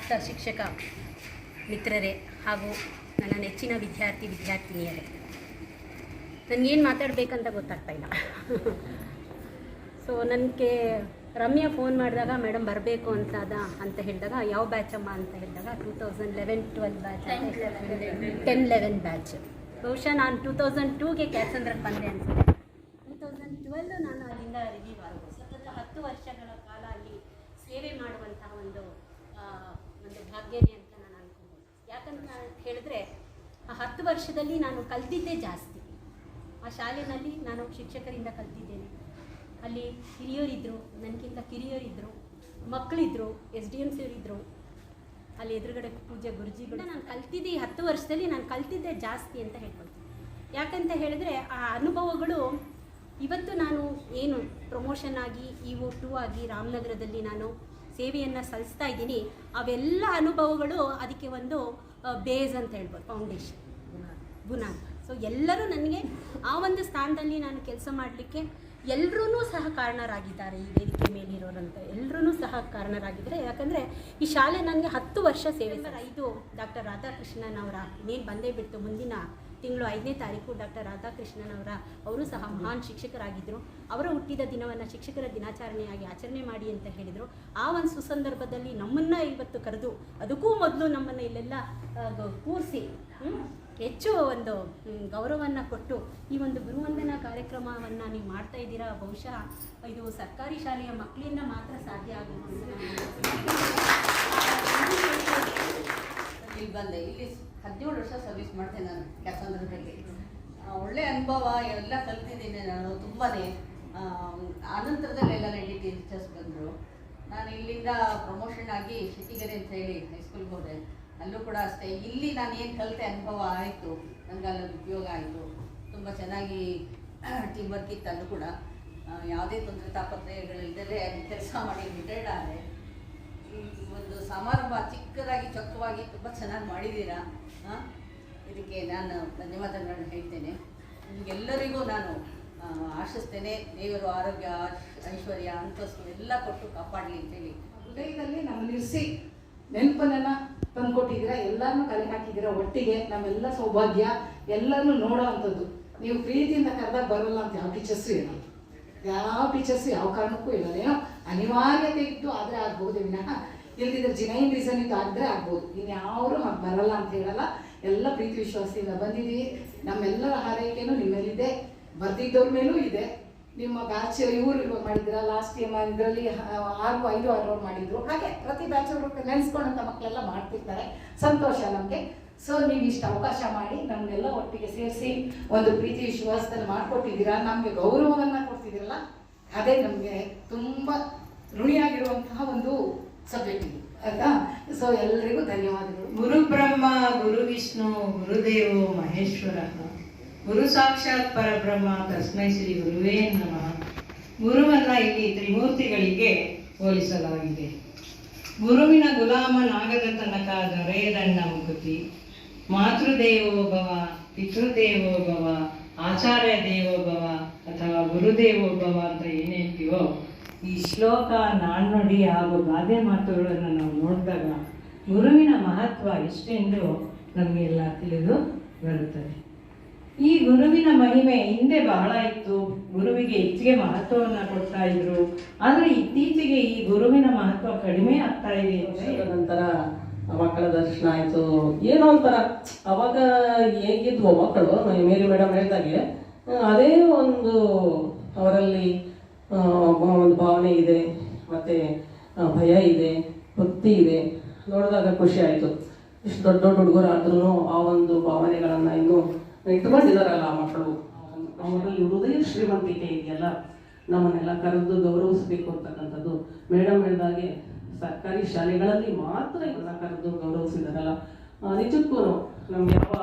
ಆಪ್ತ ಶಿಕ್ಷಕ ಮಿತ್ರರೇ ಹಾಗೂ ನನ್ನ ನೆಚ್ಚಿನ ವಿದ್ಯಾರ್ಥಿನಿಯರೇ, ನನಗೇನು ಮಾತಾಡಬೇಕಂತ ಗೊತ್ತಾಗ್ತಾ ಇಲ್ಲ. ಸೊ ನನಗೆ ರಮ್ಯಾ ಫೋನ್ ಮಾಡಿದಾಗ ಮೇಡಮ್ ಬರಬೇಕು ಅಂತ ಹೇಳಿದಾಗ ಯಾವ ಬ್ಯಾಚ್ ಅಮ್ಮ ಅಂತ ಹೇಳಿದಾಗ 2011-12 ಬ್ಯಾಚ್ 10-11 ಬ್ಯಾಚ್. ಬಹುಶಃ ನಾನು 2002ಗೆ ಕ್ಯಾತ್ಸಂದ್ರಕ್ಕೆ ಬಂದೆ ಅನ್ಸುತ್ತೆ. 2012 ನಾನು ಅಲ್ಲಿಂದ ರಿಲೀವ್ ಆಗೋದು. ಸತತ 10 ವರ್ಷಗಳ ಕಾಲ ಅಲ್ಲಿ ಸೇವೆ ಮಾಡುವಂತಹ ಒಂದು ಭಾಗ್ಯನೇ ಅಂತ ನಾನು ಅನ್ಕೋಬೋದು. ಯಾಕಂತ ಹೇಳಿದ್ರೆ ಆ 10 ವರ್ಷದಲ್ಲಿ ನಾನು ಕಲ್ತಿದ್ದೇ ಜಾಸ್ತಿ. ಆ ಶಾಲೆಯಲ್ಲಿ ನಾನು ಶಿಕ್ಷಕರಿಂದ ಕಲ್ತಿದ್ದೇನೆ. ಅಲ್ಲಿ ಹಿರಿಯರಿದ್ದರು, ನನಗಿಂತ ಕಿರಿಯರಿದ್ದರು, ಮಕ್ಕಳಿದ್ದರು, SDMC ಅವರಿದ್ದರು, ಅಲ್ಲಿ ಎದುರುಗಡೆ ಪೂಜೆ ಗುರುಜಿಗಳು. ನಾನು ಕಲ್ತಿದ್ದೆ ಈ 10 ವರ್ಷದಲ್ಲಿ ನಾನು ಕಲ್ತಿದ್ದೆ ಜಾಸ್ತಿ ಅಂತ ಹೇಳ್ಕೊಳ್ತೀನಿ. ಯಾಕಂತ ಹೇಳಿದ್ರೆ ಆ ಅನುಭವಗಳು ಇವತ್ತು ನಾನು ಏನು ಪ್ರಮೋಷನ್ ಆಗಿ EO 2 ಆಗಿ ರಾಮನಗರದಲ್ಲಿ ನಾನು ಸೇವೆಯನ್ನು ಸಲ್ಲಿಸ್ತಾ ಇದ್ದೀನಿ. ಅವೆಲ್ಲ ಅನುಭವಗಳು ಅದಕ್ಕೆ ಒಂದು ಬೇಸ್ ಅಂತ ಹೇಳ್ಬೋದು, ಫೌಂಡೇಶನ್, ಬುನಾದಿ. ಸೊ ಎಲ್ಲರೂ ನನಗೆ ಆ ಒಂದು ಸ್ಥಾನದಲ್ಲಿ ನಾನು ಕೆಲಸ ಮಾಡಲಿಕ್ಕೆ ಎಲ್ಲರೂ ಸಹ ಕಾರಣರಾಗಿದ್ದಾರೆ. ಈ ವೇದಿಕೆ ಮೇಲಿರೋರಂಥ ಎಲ್ಲರೂ ಸಹ ಕಾರಣರಾಗಿದ್ದಾರೆ. ಯಾಕಂದರೆ ಈ ಶಾಲೆ ನನಗೆ 10 ವರ್ಷ ಸೇವೆ. 5 ಡಾಕ್ಟರ್ ರಾಧಾಕೃಷ್ಣನ್ ಅವರ ಇನ್ನೇನು ಬಂದೇ ಬಿಟ್ಟು ಮುಂದಿನ ತಿಂಗಳು 5ನೇ ತಾರೀಕು ಡಾಕ್ಟರ್ ರಾಧಾಕೃಷ್ಣನ್ ಅವರು ಸಹ ಮಹಾನ್ ಶಿಕ್ಷಕರಾಗಿದ್ದರು. ಅವರ ಹುಟ್ಟಿದ ದಿನವನ್ನು ಶಿಕ್ಷಕರ ದಿನಾಚರಣೆಯಾಗಿ ಆಚರಣೆ ಮಾಡಿ ಅಂತ ಹೇಳಿದರು. ಆ ಒಂದು ಸುಸಂದರ್ಭದಲ್ಲಿ ನಮ್ಮನ್ನು ಇವತ್ತು ಕರೆದು, ಅದಕ್ಕೂ ಮೊದಲು ನಮ್ಮನ್ನು ಇಲ್ಲೆಲ್ಲ ಕೂರಿಸಿ ಹೆಚ್ಚು ಒಂದು ಗೌರವವನ್ನು ಕೊಟ್ಟು ಈ ಒಂದು ಗುರುವಂದನಾ ಕಾರ್ಯಕ್ರಮವನ್ನು ನೀವು ಮಾಡ್ತಾ ಇದ್ದೀರಾ. ಬಹುಶಃ ಇದು ಸರ್ಕಾರಿ ಶಾಲೆಯ ಮಕ್ಕಳಿಂದ ಮಾತ್ರ ಸಾಧ್ಯ ಆಗುತ್ತೆ. ಇಲ್ಲಿ ಬಂದೆ, ಇಲ್ಲಿ 17 ವರ್ಷ ಸರ್ವಿಸ್ ಮಾಡ್ತೇನೆ ನಾನು ಕ್ಯಾತ್ಸಂದ್ರದಲ್ಲಿ. ಒಳ್ಳೆ ಅನುಭವ ಎಲ್ಲ ಕಲ್ತಿದ್ದೀನಿ ನಾನು ತುಂಬಾ. ಆನಂತರದಲ್ಲಿ ಎಲ್ಲ ND ಟೀಚರ್ಸ್ ಬಂದರು. ನಾನು ಇಲ್ಲಿಂದ ಪ್ರಮೋಷನ್ ಆಗಿ ಶಿತಿಗೆರೆ ಅಂತ ಹೇಳಿ ಹೈಸ್ಕೂಲ್ಗೆ ಹೋದೆ. ಅಲ್ಲೂ ಕೂಡ ಅಷ್ಟೇ, ಇಲ್ಲಿ ನಾನು ಏನು ಕಲಿತೆ ಅನುಭವ ಆಯಿತು, ನನಗೆ ಅಲ್ಲಿ ಉಪಯೋಗ ಆಯಿತು. ತುಂಬ ಚೆನ್ನಾಗಿ ಟೀಮ್ ವರ್ಕ್ ಇತ್ತು. ಅಲ್ಲೂ ಕೂಡ ಯಾವುದೇ ತೊಂದರೆ ತಾಪತ್ರಯಗಳಿಲ್ಲದೆ ಅಲ್ಲಿ ಕೆಲಸ ಮಾಡಿ ರಿಟೈರ್ಡ್ ಆದೆ. ಈ ಒಂದು ಸಮಾರಂಭ ಚಿಕ್ಕದಾಗಿ ಚೊಕ್ಕವಾಗಿ ತುಂಬ ಚೆನ್ನಾಗಿ ಮಾಡಿದ್ದೀರಾ. ಇದಕ್ಕೆ ನಾನು ಧನ್ಯವಾದಗಳನ್ನು ಹೇಳ್ತೇನೆ. ನಿಮಗೆಲ್ಲರಿಗೂ ನಾನು ಆಶಿಸ್ತೇನೆ, ದೇವರು ಆರೋಗ್ಯ, ಐಶ್ವರ್ಯ, ಅಂತಸ್ತು ಎಲ್ಲ ಕೊಟ್ಟು ಕಾಪಾಡಲಿ ಅಂತೇಳಿ. ಹೃದಯದಲ್ಲಿ ನಮ್ಮಲ್ಲಿರಿಸಿ ನೆನಪನ್ನ ತಂದುಕೊಟ್ಟಿದ್ದೀರಾ, ಎಲ್ಲರನ್ನೂ ಕಲೆ ಹಾಕಿದ್ದೀರಾ ಒಟ್ಟಿಗೆ. ನಮ್ಮೆಲ್ಲ ಸೌಭಾಗ್ಯ ಎಲ್ಲರನ್ನೂ ನೋಡೋ ಅಂಥದ್ದು. ನೀವು ಪ್ರೀತಿಯಿಂದ ಕರೆದಾಗ ಬರೋಲ್ಲ ಅಂತ ಯಾವ ಟೀಚರ್ಸು ಹೇಳಲ್ಲ, ಯಾವ ಟೀಚರ್ಸು ಯಾವ ಕಾರಣಕ್ಕೂ ಹೇಳಲ್ಲ. ಏನೋ ಅನಿವಾರ್ಯತೆ ಇತ್ತು ಆದರೆ ಆಗ್ಬೋದು ವಿನಃ, ಇಲ್ದಿದ್ರೆ ಜಿನೈನ್ ರೀಸನ್ ಇತ್ತು ಆದರೆ ಆಗ್ಬೋದು. ಇನ್ಯಾವರು ಬರಲ್ಲ ಅಂತ ಹೇಳಲ್ಲ. ಎಲ್ಲ ಪ್ರೀತಿ ವಿಶ್ವಾಸದಿಂದ ಬಂದಿದ್ದೀವಿ. ನಮ್ಮೆಲ್ಲರ ಹಾರೈಕೆನೂ ನಿಮ್ಮಲ್ಲಿದೆ, ಬರ್ದಿದ್ದವ್ರ ಮೇಲೂ ಇದೆ. ನಿಮ್ಮ ಬ್ಯಾಚ್ ಇವರು ಮಾಡಿದ್ದೀರಾ, ಲಾಸ್ಟ್ ಟೈಮ್ ಇದರಲ್ಲಿ 5 ಮಾಡಿದ್ರು. ಹಾಗೆ ಪ್ರತಿ ಬ್ಯಾಚ್ ಅವರು ನೆನೆಸ್ಕೊಂಡಂಥ ಮಕ್ಕಳೆಲ್ಲ ಮಾಡ್ತಿರ್ತಾರೆ. ಸಂತೋಷ ನಮಗೆ. ಸೊ ನೀವು ಇಷ್ಟು ಅವಕಾಶ ಮಾಡಿ ನಮ್ಮನ್ನೆಲ್ಲ ಒಟ್ಟಿಗೆ ಸೇರಿಸಿ ಒಂದು ಪ್ರೀತಿ ವಿಶ್ವಾಸದಲ್ಲಿ ಮಾಡಿಕೊಟ್ಟಿದ್ದೀರಾ, ನಮಗೆ ಗೌರವವನ್ನು ಕೊಡ್ತಿದ್ದೀರಲ್ಲ, ಅದೇ ನಮಗೆ ತುಂಬ ಋಣಿಯಾಗಿರುವಂತಹ ಒಂದು ಸಬ್ಜೆಕ್ಟ್ ಇದು ಆಯ್ತಾ. ಸೊ ಎಲ್ಲರಿಗೂ ಧನ್ಯವಾದಗಳು. ಗುರು ಬ್ರಹ್ಮ ಗುರು ವಿಷ್ಣು ಗುರುದೇವೋ ಮಹೇಶ್ವರ ಗುರು ಸಾಕ್ಷಾತ್ ಪರಬ್ರಹ್ಮ ತಸ್ಮೈ ಶ್ರೀ ಗುರುವೇ ನಮಃ. ಗುರುವನ್ನ ಇಲ್ಲಿ ತ್ರಿಮೂರ್ತಿಗಳಿಗೆ ಹೋಲಿಸಲಾಗಿದೆ. ಗುರುವಿನ ಗುಲಾಮನಾಗದ ತನಕ ದೊರೆಯದಣ್ಣ ಮುಕುತಿ. ಮಾತೃದೇವೋ ಭವ, ಪಿತೃದೇವೋ ಭವ, ಆಚಾರ್ಯ ದೇವೋ ಭವ ಅಥವಾ ಗುರುದೇವೋ ಭವ ಅಂತ ಏನು ಹೇಳ್ತೀವೋ, ಈ ಶ್ಲೋಕ, ನಾಣ್ಣುಡಿ ಹಾಗೂ ಗಾದೆ ಮಾತುಗಳನ್ನು ನಾವು ನೋಡಿದಾಗ ಗುರುವಿನ ಮಹತ್ವ ಎಷ್ಟೆಂದು ನಮಗೆಲ್ಲ ತಿಳಿದು ಬರುತ್ತದೆ. ಈ ಗುರುವಿನ ಮಹಿಮೆ ಹಿಂದೆ ಬಹಳ ಇತ್ತು, ಗುರುವಿಗೆ ಹೆಚ್ಚಿಗೆ ಮಹತ್ವವನ್ನು ಕೊಡ್ತಾ ಇದ್ರು. ಆದರೆ ಇತ್ತೀಚೆಗೆ ಈ ಗುರುವಿನ ಮಹತ್ವ ಕಡಿಮೆ ಆಗ್ತಾ ಇದೆ. ನಂತರ ಮಕ್ಕಳ ದರ್ಶನ ಆಯಿತು, ಏನೋ ಒಂಥರ ಅವಾಗ ಹೇಗಿದ್ವು ಮಕ್ಕಳು, ಮೇರಿ ಮೇಡಮ್ ಹೇಳಿದಾಗೆ ಅದೇ ಒಂದು ಅವರಲ್ಲಿ ಒಂದು ಭಾವನೆ ಇದೆ, ಮತ್ತು ಭಯ ಇದೆ, ಭಕ್ತಿ ಇದೆ. ನೋಡಿದಾಗ ಖುಷಿ ಆಯಿತು. ಇಷ್ಟು ದೊಡ್ಡ ದೊಡ್ಡ ಹುಡುಗರಾದ್ರೂ ಆ ಒಂದು ಭಾವನೆಗಳನ್ನು ಇನ್ನೂ ಇಟ್ಕೊಂಡಿದ್ದಾರಲ್ಲ ಆ ಮಕ್ಕಳು. ಅವರಲ್ಲಿ ಹೃದಯ ಶ್ರೀಮಂತಿಕೆ ಇದೆಯಲ್ಲ, ನಮ್ಮನ್ನೆಲ್ಲ ಕರೆದು ಗೌರವಿಸಬೇಕು ಅಂತಕ್ಕಂಥದ್ದು. ಮೇಡಮ್ ಹೇಳಿದಾಗೆ ಸರ್ಕಾರಿ ಶಾಲೆಗಳಲ್ಲಿ ಮಾತ್ರ ಇವನ್ನ ಕರೆದು ಗೌರವಿಸಿದಾರಲ್ಲ, ನಿಜಕ್ಕೂ ನಮ್ಗೆ ಯಾವ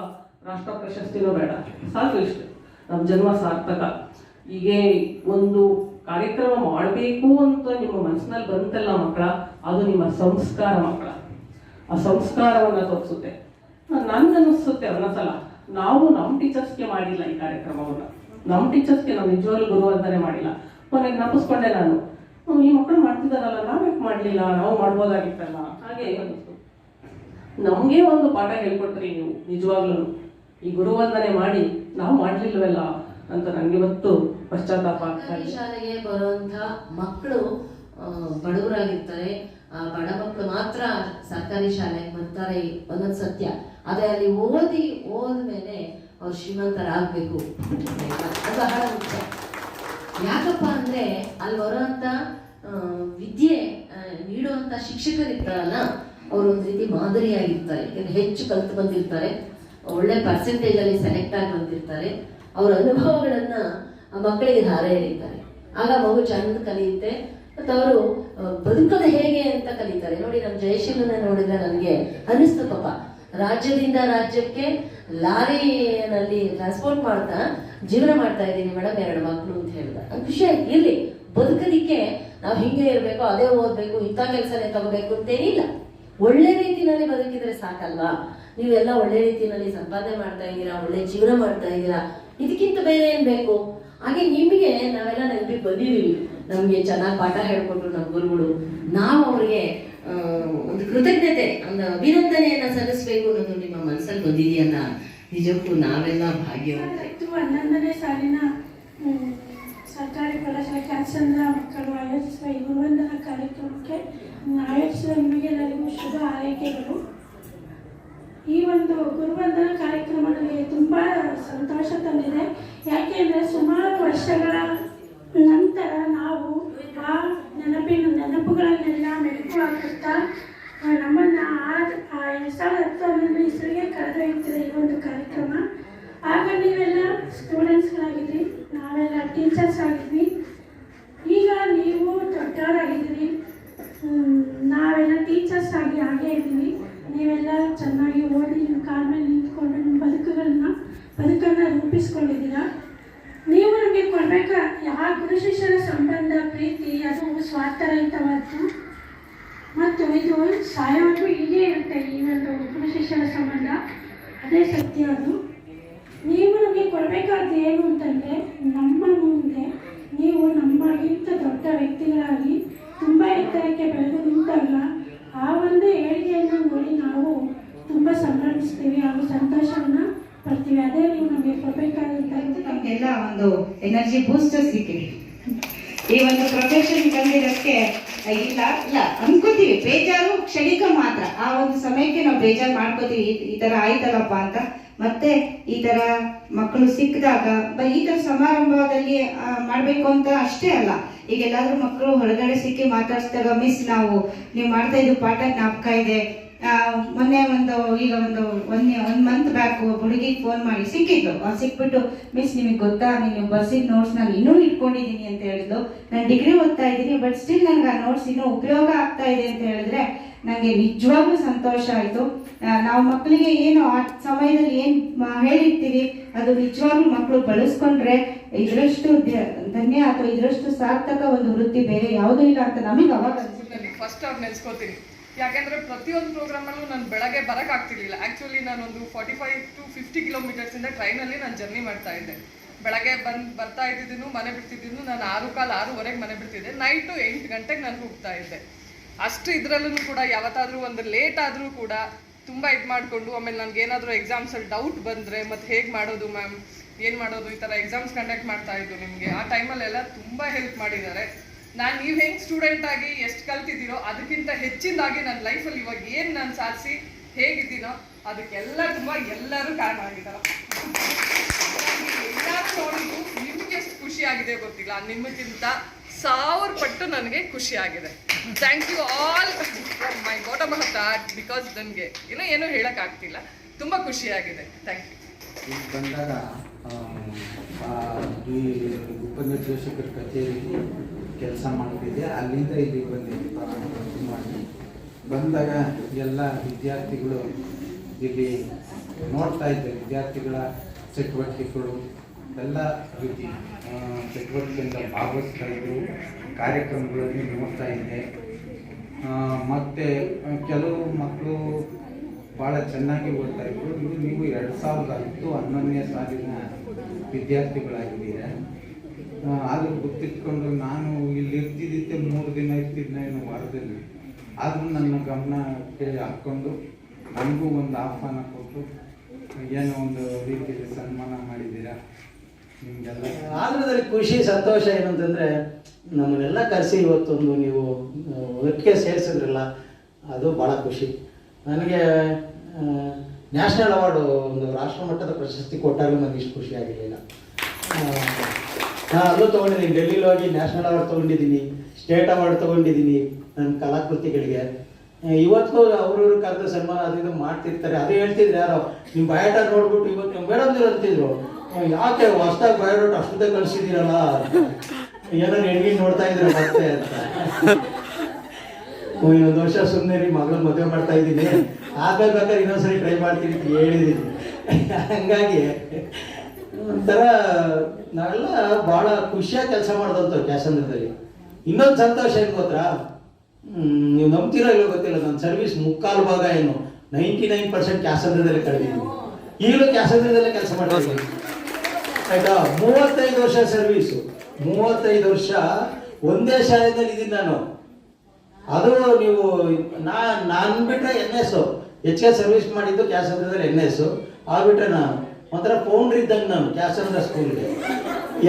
ರಾಷ್ಟ್ರ ಪ್ರಶಸ್ತಿನೂ ಬೇಡ, ಸಾಕು ಇಷ್ಟು ನಮ್ಮ ಜನ್ಮ ಸಾರ್ಥಕ. ಹೀಗೆ ಒಂದು ಕಾರ್ಯಕ್ರಮ ಮಾಡಬೇಕು ಅಂತ ನಿಮ್ಮ ಮನಸ್ಸಿನಲ್ಲಿ ಬಂತಲ್ಲ ಮಕ್ಕಳ, ಅದು ನಿಮ್ಮ ಸಂಸ್ಕಾರ ಮಕ್ಕಳ. ಆ ಸಂಸ್ಕಾರವನ್ನು ತೋರಿಸುತ್ತೆ. ನನ್ಗನ್ನಿಸುತ್ತೆ ಒಂದೊಂದ್ಸಲ ನಾವು ನಮ್ಮ ಟೀಚರ್ಸ್ಗೆ ಮಾಡಿಲ್ಲ ಈ ಕಾರ್ಯಕ್ರಮವನ್ನು, ನಮ್ಮ ಟೀಚರ್ಸ್ಗೆ ನಾವು ನಿಜವಾಗ್ಲೂ ಗುರುವಂದನೆ ಮಾಡಿಲ್ಲ. ಕೊನೆಗೆ ನೆನಪಿಸ್ಕೊಂಡೆ ನಾನು, ಈ ಮಕ್ಕಳು ಮಾಡ್ತಿದ್ದಾರಲ್ಲ, ನಾವ್ಯಾಕೆ ಮಾಡಲಿಲ್ಲ, ನಾವು ಮಾಡ್ಬೋದಾಗಿತ್ತಲ್ಲ. ಹಾಗೆ ನಮಗೆ ಒಂದು ಪಾಠ ಹೇಳ್ಕೊಟ್ರಿ ನೀವು. ನಿಜವಾಗ್ಲೂ ಈ ಗುರುವಂದನೆ ಮಾಡಿ ನಾವು ಮಾಡ್ಲಿಲ್ವಲ್ಲ ಅಂತ ನನಗೆ ಇವತ್ತು ಪಶ್ಚಾತ್ತಾಪ ಆಗ್ತಾ ಇದೆ. ಶಾಲೆಗೆ ಬರುವಂತ ಮಕ್ಕಳು ಬಡವರಾಗಿರ್ತಾರೆ. ಬಡ ಮಕ್ಕಳು ಮಾತ್ರ ಸರ್ಕಾರಿ ಶಾಲೆಗೆ ಬರ್ತಾರೆ ಅನ್ನೋದು ಸತ್ಯ. ಅದೇ ಅಲ್ಲಿ ಓದ್ಮೇಲೆ ಅವ್ರು ಶ್ರೀಮಂತರಾಗಬೇಕು, ಅದು ಬಹಳ ಮುಖ್ಯ. ಯಾಕಪ್ಪ ಅಂದ್ರೆ ಅಲ್ಲಿ ಬರುವಂತ ವಿದ್ಯೆ ನೀಡುವಂತ ಶಿಕ್ಷಕರಿರ್ತಾರಲ್ಲ, ಅವರು ಒಂದು ರೀತಿ ಮಾದರಿಯಾಗಿರ್ತಾರೆ. ಯಾಕಂದ್ರೆ ಹೆಚ್ಚು ಕಲಿತು ಬಂದಿರ್ತಾರೆ, ಒಳ್ಳೆ ಪರ್ಸೆಂಟೇಜ್ ಅಲ್ಲಿ ಸೆಲೆಕ್ಟ್ ಆಗಿ ಬಂದಿರ್ತಾರೆ. ಅವರ ಅನುಭವಗಳನ್ನ ಮಕ್ಕಳಿಗೆ ಧಾರೆ ಎರೀತಾರೆ. ಆಗ ಮಗು ಚಂದ ಕಲಿಯುತ್ತೆ ಮತ್ತು ಅವರು ಬದುಕೋದು ಹೇಗೆ ಅಂತ ಕಲಿತಾರೆ. ನೋಡಿ, ನಮ್ಮ ಜಯಶೀಲನ ನೋಡಿದ್ರೆ ನನಗೆ ಅನಿಸ್ತು, ಪಾಪ ರಾಜ್ಯದಿಂದ ರಾಜ್ಯಕ್ಕೆ ಲಾರಿನಲ್ಲಿ ಟ್ರಾನ್ಸ್ಪೋರ್ಟ್ ಮಾಡ್ತಾ ಜೀವನ ಮಾಡ್ತಾ ಇದ್ದೀನಿ ಮೇಡಮ್, 2 ಮಕ್ಕಳು ಅಂತ ಹೇಳಿದ. ಅದು ಖುಷಿ ಆಯ್ತು. ಇರ್ಲಿ, ಬದುಕೋದಿಕ್ಕೆ ನಾವು ಹಿಂಗೆ ಇರಬೇಕು, ಅದೇ ಓದಬೇಕು, ಇಂಥ ಕೆಲಸನೇ ತಗೋಬೇಕು ಅಂತೇನಿಲ್ಲ. ಒಳ್ಳೆ ರೀತಿಯಲ್ಲಿ ಬದುಕಿದ್ರೆ ಸಾಕಲ್ವಾ? ನೀವೆಲ್ಲ ಒಳ್ಳೆ ರೀತಿಯಲ್ಲಿ ಸಂಪಾದನೆ ಮಾಡ್ತಾ ಇದ್ದೀರಾ, ಒಳ್ಳೆ ಜೀವನ ಮಾಡ್ತಾ ಇದ್ದೀರಾ, ಇದಕ್ಕಿಂತ ಬೇರೆ ಏನ್ ಬೇಕು? ಹಾಗೆ ನಿಮಗೆ ನಾವೆಲ್ಲ ನೆನಪಿಗೆ ಬಂದಿದ್ದೀವಿ. ನಮ್ಗೆ ಚೆನ್ನಾಗಿ ಪಾಠ ಹೇಳ್ಕೊಟ್ರು ನಮ್ಮ ಗುರುಗಳು. ನಾವು ಅವ್ರಿಗೆ ಒಂದು ಕೃತಜ್ಞತೆ, ಒಂದು ಅಭಿನಂದನೆಯನ್ನ ಸಲ್ಲಿಸಬೇಕು ಅನ್ನೋದು ನಿಮ್ಮ ಮನಸ್ಸಲ್ಲಿ ಬಂದಿದೆಯಲ್ಲ, ನಿಜಕ್ಕೂ ನಾವೆಲ್ಲ ಭಾಗ್ಯವಂತರು. 11ನೇ ಸಾಲಿನ ಸರ್ಕಾರಿ ಪ್ರೌಢಶಾಲೆ ಕ್ಯಾನ್ಸರ್ನ ಮಕ್ಕಳು ಆಯೋಜಿಸುವ ಈ ಗುರುವಂದನಾ ಕಾರ್ಯಕ್ರಮಕ್ಕೆ ಆಯೋಜಿಸುವ ನಿಮಗೆಲ್ಲರಿಗೂ ಶುಭ ಹಾರೈಕೆಗಳು. ಈ ಒಂದು ಗುರುವಂದನಾ ಕಾರ್ಯಕ್ರಮ ನನಗೆ ತುಂಬ ಸಂತೋಷ ತಂದಿದೆ. ಯಾಕೆಂದರೆ ಸುಮಾರು ವರ್ಷಗಳ ನಂತರ ನಾವು ಆ ನೆನಪುಗಳನ್ನೆಲ್ಲ ಮೆಲುಕು ಹಾಕುತ್ತಾ ನಮ್ಮನ್ನು 2010 ಇಸ್ವಿಗೆ ಕರೆದೊಯ್ಯುತ್ತದೆ ಈ ಒಂದು ಕಾರ್ಯಕ್ರಮ. ಆಗ ನೀವೆಲ್ಲ ಸ್ಟೂಡೆಂಟ್ಸ್ಗಳಾಗಿದ್ರಿ, ನಾವೆಲ್ಲ ಟೀಚರ್ಸ್ ಆಗಿದ್ವಿ. ಈಗ ನೀವು ದೊಡ್ಡವರಾಗಿದ್ದೀರಿ, ನಾವೆಲ್ಲ ಟೀಚರ್ಸ್ ಆಗಿ ಹಾಗೇ ಇದ್ದೀವಿ. ನೀವೆಲ್ಲ ಚೆನ್ನಾಗಿ ಓದಿ ನಿಮ್ಮ ಕಾಲ ಮೇಲೆ ನಿಂತ್ಕೊಂಡು ನಿಮ್ಮ ಬದುಕನ್ನು ರೂಪಿಸ್ಕೊಂಡಿದ್ದೀರಾ. ನೀವು ನಮಗೆ ಕೊಡಬೇಕಾ ಯಾವ ಗುರು ಶಿಷ್ಯರ ಸಂಬಂಧ, ಪ್ರೀತಿ, ಅದು ಸ್ವಾರ್ಥರಹಿತವಾದ್ದು ಮತ್ತು ಇದು ಸಾಯೋವರೆಗೂ ಹೀಗೆ ಇರುತ್ತೆ. ಈ ಒಂದು ಗುರು ಶಿಷ್ಯರ ಸಂಬಂಧ ಅದೇ ಸತ್ಯ. ಅದು ನೀವು ನಮಗೆ ಕೊಡಬೇಕಾದ್ದು ಏನು ಅಂತಂದರೆ, ನಮ್ಮ ಮುಂದೆ ನೀವು ನಮಗಿಂತ ದೊಡ್ಡ ವ್ಯಕ್ತಿಗಳಾಗಿ ತುಂಬ ಎತ್ತರಕ್ಕೆ ಬೆಳೆದು ನಿಂತಾಗ ಆ ಒಂದು ಏಳಿಗೆಯನ್ನು ನೋಡಿ ನಾವು ತುಂಬ ಸಂಭ್ರಮಿಸ್ತೀವಿ ಹಾಗೂ ಸಂತೋಷವನ್ನು ಪಡ್ತೀವಿ. ಅದೇ ನೀವು ನಮಗೆ ಕೊಡಬೇಕಾದಂಥ ನಮಗೆಲ್ಲ ಒಂದು ಎನರ್ಜಿ ಬೂಸ್ಟರ್ ಸಿಕ್ಕಿದೆ. ಈ ಒಂದು ಪ್ರೊಫೆಷನ್ ಬಂದಿರೋಕ್ಕೆ ಇಲ್ಲ ಅನ್ಕೋತೀವಿ, ಬೇಜಾರು ಕ್ಷಣಿಕ ಮಾತ್ರ. ಆ ಒಂದು ಸಮಯಕ್ಕೆ ನಾವು ಬೇಜಾರು ಮಾಡ್ಕೋತೀವಿ, ಈ ಥರ ಆಯ್ತಲ್ಲಪ್ಪ ಅಂತ. ಮತ್ತೆ ಈ ಥರ ಮಕ್ಕಳು ಸಿಕ್ಕಿದಾಗ ಈ ಥರ ಸಮಾರಂಭದಲ್ಲಿ ಮಾಡಬೇಕು ಅಂತ ಅಷ್ಟೇ ಅಲ್ಲ. ಈಗ ಎಲ್ಲಾದ್ರೂ ಮಕ್ಕಳು ಹೊರಗಡೆ ಸಿಕ್ಕಿ ಮಾತಾಡಿಸಿದಾಗ, ಮಿಸ್ ನೀವು ಮಾಡ್ತಾ ಇದ್ದು ಪಾಠ ಜ್ಞಾಪಕ ಇದೆ. ಮೊನ್ನೆ ಒಂದು ಮಂತ್ ಬ್ಯಾಕ್ ಹುಡುಗಿಗೆ ಫೋನ್ ಮಾಡಿ ಸಿಕ್ಕಿದ್ದು. ಸಿಕ್ಬಿಟ್ಟು, ಮಿಸ್ ನಿಮಗೆ ಗೊತ್ತಾ, ನೀನು ಬರ್ಸಿದ ನೋಟ್ಸ್ ನಾನು ಇನ್ನೂ ಇಟ್ಕೊಂಡಿದ್ದೀನಿ ಅಂತ ಹೇಳಿದ್ಲು. ನಾನು ಡಿಗ್ರಿ ಓದ್ತಾ ಇದ್ದೀನಿ, ಬಟ್ ಸ್ಟಿಲ್ ನನಗೆ ಆ ನೋಟ್ಸ್ ಇನ್ನೂ ಉಪಯೋಗ ಆಗ್ತಾ ಇದೆ ಅಂತ ಹೇಳಿದ್ರೆ ನನಗೆ ನಿಜವಾಗ್ಲೂ ಸಂತೋಷ ಆಯಿತು. ನಾವು ಮಕ್ಕಳಿಗೆ ಏನು ಆ ಸಮಯದಲ್ಲಿ ಏನು ಹೇಳಿರ್ತೀವಿ ಅದು ನಿಜವಾಗ್ಲೂ ಮಕ್ಕಳು ಬಳಸ್ಕೊಂಡ್ರೆ ಇದರಷ್ಟು ಧನ್ಯ ಅಥವಾ ಇದರಷ್ಟು ಸಾರ್ಥಕ ಒಂದು ವೃತ್ತಿ ಬೇರೆ ಯಾವುದೂ ಇಲ್ಲ ಅಂತ ನಮಗೆ ಅವಾಗ ಫಸ್ಟ್ ಅವ್ರು ನೆನೆಸ್ಕೋತೀನಿ. ಯಾಕೆಂದರೆ ಪ್ರತಿಯೊಂದು ಪ್ರೋಗ್ರಾಮಲ್ಲೂ ನಾನು ಬೆಳಗ್ಗೆ ಬರೋಕ್ಕಾಗ್ತಿರ್ಲಿಲ್ಲ. ಆ್ಯಕ್ಚುಲಿ ನಾನೊಂದು 45 to 50 ಕಿಲೋಮೀಟರ್ಸಿಂದ ಟ್ರೈನಲ್ಲಿ ನಾನು ಜರ್ನಿ ಮಾಡ್ತಾ ಇದ್ದೆ. ಬೆಳಗ್ಗೆ ಬರ್ತಾ ಇದ್ದಿದ್ದು, ಮನೆ ಬಿಡ್ತಿದ್ದು ನಾನು 6:15 ಮನೆ ಬಿಡ್ತಿದ್ದೆ. ನೈಟು 8 ಗಂಟೆಗೆ ನಾನು ಹೋಗ್ತಾ ಇದ್ದೆ. ಅಷ್ಟು ಇದರಲ್ಲೂ ಕೂಡ ಯಾವತ್ತಾದರೂ ಒಂದು ಲೇಟ್ ಆದರೂ ಕೂಡ ತುಂಬ ಇದು ಮಾಡಿಕೊಂಡು, ಆಮೇಲೆ ನನಗೇನಾದರೂ ಎಕ್ಸಾಮ್ಸಲ್ಲಿ ಡೌಟ್ ಬಂದರೆ ಮತ್ತು ಹೇಗೆ ಮಾಡೋದು ಮ್ಯಾಮ್, ಏನು ಮಾಡೋದು, ಈ ಥರ ಎಕ್ಸಾಮ್ಸ್ ಕಂಡಕ್ಟ್ ಮಾಡ್ತಾ ಇದ್ದು ನಿಮಗೆ ಆ ಟೈಮಲ್ಲೆಲ್ಲ ತುಂಬ ಹೆಲ್ಪ್ ಮಾಡಿದ್ದಾರೆ. ನೀವು ಹೆಂಗೆ ಸ್ಟೂಡೆಂಟ್ ಆಗಿ ಎಷ್ಟು ಕಲ್ತಿದ್ದೀರೋ ಅದಕ್ಕಿಂತ ಹೆಚ್ಚಿನದಾಗಿ ನನ್ನ ಲೈಫಲ್ಲಿ ಇವಾಗ ಏನು ನಾನು ಸಾಧಿಸಿ ಹೇಗಿದ್ದೀನೋ ಅದಕ್ಕೆಲ್ಲ ಎಲ್ಲರೂ ಕಾರಣ ಆಗಿದ್ದಾರೆ. ಎಲ್ಲರೂ ನೋಡಿದ್ದು ನಿಮಗೆ ಎಷ್ಟು ಖುಷಿ ಆಗಿದೆ ಗೊತ್ತಿಲ್ಲ, ನಿಮಗಿಂತ 1000 ಪಟ್ಟು ನನಗೆ ಖುಷಿ ಆಗಿದೆ. Thank you all from my bottom of heart. Because ನನಗೆ ಏನೂ ಹೇಳೋಕ್ಕಾಗ್ತಿಲ್ಲ, ತುಂಬ ಖುಷಿಯಾಗಿದೆ. Thank you. ಈಗ ಬಂದಾಗ ಈ ಉಪನಿರ್ದೇಶಕರ ಕಚೇರಿಗೆ ಕೆಲಸ ಮಾಡ್ತಿದ್ದೆ, ಅಲ್ಲಿಂದ ಇಲ್ಲಿಗೆ ಬಂದಿದ್ದೆ. ಬಂದಾಗ ಎಲ್ಲ ವಿದ್ಯಾರ್ಥಿಗಳು ಇಲ್ಲಿ ನೋಡ್ತಾ ಇದ್ದೆ, ವಿದ್ಯಾರ್ಥಿಗಳ ಚಟುವಟಿಕೆಗಳು ಎಲ್ಲ ರೀತಿ ಚಟುವಟಿಕೆಯಿಂದ ಭಾಗವಹಿಸ್ತಾ ಇದ್ದರು, ಕಾರ್ಯಕ್ರಮಗಳಲ್ಲಿ ನೋಡ್ತಾ ಇದ್ದೆ. ಮತ್ತು ಕೆಲವು ಮಕ್ಕಳು ಭಾಳ ಚೆನ್ನಾಗಿ ಓದ್ತಾ ಇದ್ರು. ನೀವು 2010-11ನೇ ಸಾಲಿನ ವಿದ್ಯಾರ್ಥಿಗಳಾಗಿದ್ದೀರ. ಆದರೂ ಗೊತ್ತಿಟ್ಕೊಂಡು ನಾನು ಇಲ್ಲಿ ಇರ್ತಿದ್ದೆ 3 ದಿನ ಇರ್ತಿದ್ನೇನು ವಾರದಲ್ಲಿ. ಆದರೂ ನನ್ನ ಗಮನಕ್ಕೆ ಹಾಕ್ಕೊಂಡು ನನಗೂ ಒಂದು ಆಹ್ವಾನ ಕೊಟ್ಟು ಏನೋ ಒಂದು ರೀತಿಯಲ್ಲಿ ಸನ್ಮಾನ ಮಾಡಿದ್ದೀರಾ. ನಿಮಗೆಲ್ಲ ಆದ್ರದಲ್ಲಿ ಖುಷಿ ಸಂತೋಷ ಏನಂತಂದರೆ ನಮ್ಮನ್ನೆಲ್ಲ ಕರೆಸಿ ಇವತ್ತೊಂದು ನೀವು ಒಟ್ಟಿಗೆ ಸೇರಿಸಿದ್ರಲ್ಲ, ಅದು ಭಾಳ ಖುಷಿ. ನನಗೆ ನ್ಯಾಷನಲ್ ಅವಾರ್ಡು ಒಂದು ರಾಷ್ಟ್ರ ಮಟ್ಟದ ಪ್ರಶಸ್ತಿ ಕೊಟ್ಟಾಗಲೂ ನನಗೆ ಇಷ್ಟು ಖುಷಿ ಆಗಿರಲಿಲ್ಲ. ನಾನು ಅಲ್ಲೂ ತೊಗೊಂಡಿದ್ದೀನಿ, ಡೆಲ್ಲಿಲಿ ಹೋಗಿ ನ್ಯಾಷನಲ್ ಅವಾರ್ಡ್ ತೊಗೊಂಡಿದ್ದೀನಿ, ಸ್ಟೇಟ್ ಅವಾರ್ಡ್ ತೊಗೊಂಡಿದ್ದೀನಿ ನನ್ನ ಕಲಾಕೃತಿಗಳಿಗೆ. ಇವತ್ತು ಅವ್ರವ್ರು ಕರೆದು ಸನ್ಮಾನ ಅದು ಮಾಡ್ತಿರ್ತಾರೆ. ಅದು ಹೇಳ್ತಿದ್ರು ಯಾರೋ, ನಿಮ್ಮ ಬಯೋಟ ನೋಡ್ಬಿಟ್ಟು ಇವತ್ತು ಮೇಡಮ್ದಿರು ಅಂತಿದ್ರು, ಯಾಕೆ ಹೊಸ್ದಾಗಿ ಬಯೋಡಾಟ ಅಷ್ಟೇ ಕಳಿಸಿದ್ದೀರಲ್ಲ, ಏನೋ ಹೆಣ್ಗಿನ್ ನೋಡ್ತಾ ಇದ್ರೆ ಮತ್ತೆ ಅಂತ. ಇನ್ನೊಂದು ವರ್ಷ ಸುಮ್ಮನೆ ಮಗಳ ಮದುವೆ ಮಾಡ್ತಾ ಇದ್ದೀನಿ, ಆದ್ಮೇಲೆ ಬೇಕಾದ್ರೆ ಇನ್ನೊಂದ್ಸರಿ ಟ್ರೈ ಮಾಡ್ತೀನಿ ಅಂತ ಹೇಳಿದ್ದೀನಿ. ಹಂಗಾಗಿ ಒಂಥರ ನಾವೆಲ್ಲ ಭಾಳ ಖುಷಿಯಾಗಿ ಕೆಲಸ ಮಾಡ್ದಂಥವು ಕ್ಯಾಸಂದ್ರದಲ್ಲಿ. ಇನ್ನೊಂದು ಸಂತೋಷ ಏನು ಗೊತ್ತಾ, ನೀವು ನಂಬ್ತೀರೋ ಇಲ್ಲೋ ಗೊತ್ತಿಲ್ಲ, ನನ್ನ ಸರ್ವಿಸ್ 3/4 ಭಾಗ ಏನು 99% ಕ್ಯಾಸಂದ್ರದಲ್ಲೇ ಕಳೆದಿದ್ದೀನಿ. ಈಗಲೂ ಕ್ಯಾಸಂದ್ರದಲ್ಲೇ ಕೆಲಸ ಮಾಡ್ತಾ ಇದ್ದೀನಿ ಆಯ್ತಾ. 35 ವರ್ಷ ಸರ್ವೀಸು, 35 ವರ್ಷ ಒಂದೇ ಶಾಲೆಯಲ್ಲಿ ಇದ್ದೀನಿ ನಾನು. ಅದು ನೀವು ನಾನು ಬಿಟ್ಟರೆ NS HK ಸರ್ವಿಸ್ ಮಾಡಿದ್ದು ಕ್ಯಾಸಂದ್ರದಲ್ಲಿ NS. ಆಗ್ಬಿಟ್ರೆ ನಾನು ಒಂಥರ ಫೌಂಡ್ರ್ ಇದ್ದಂಗೆ ನಾನು ಕ್ಯಾಸಂದ್ರ ಸ್ಕೂಲ್ಗೆ.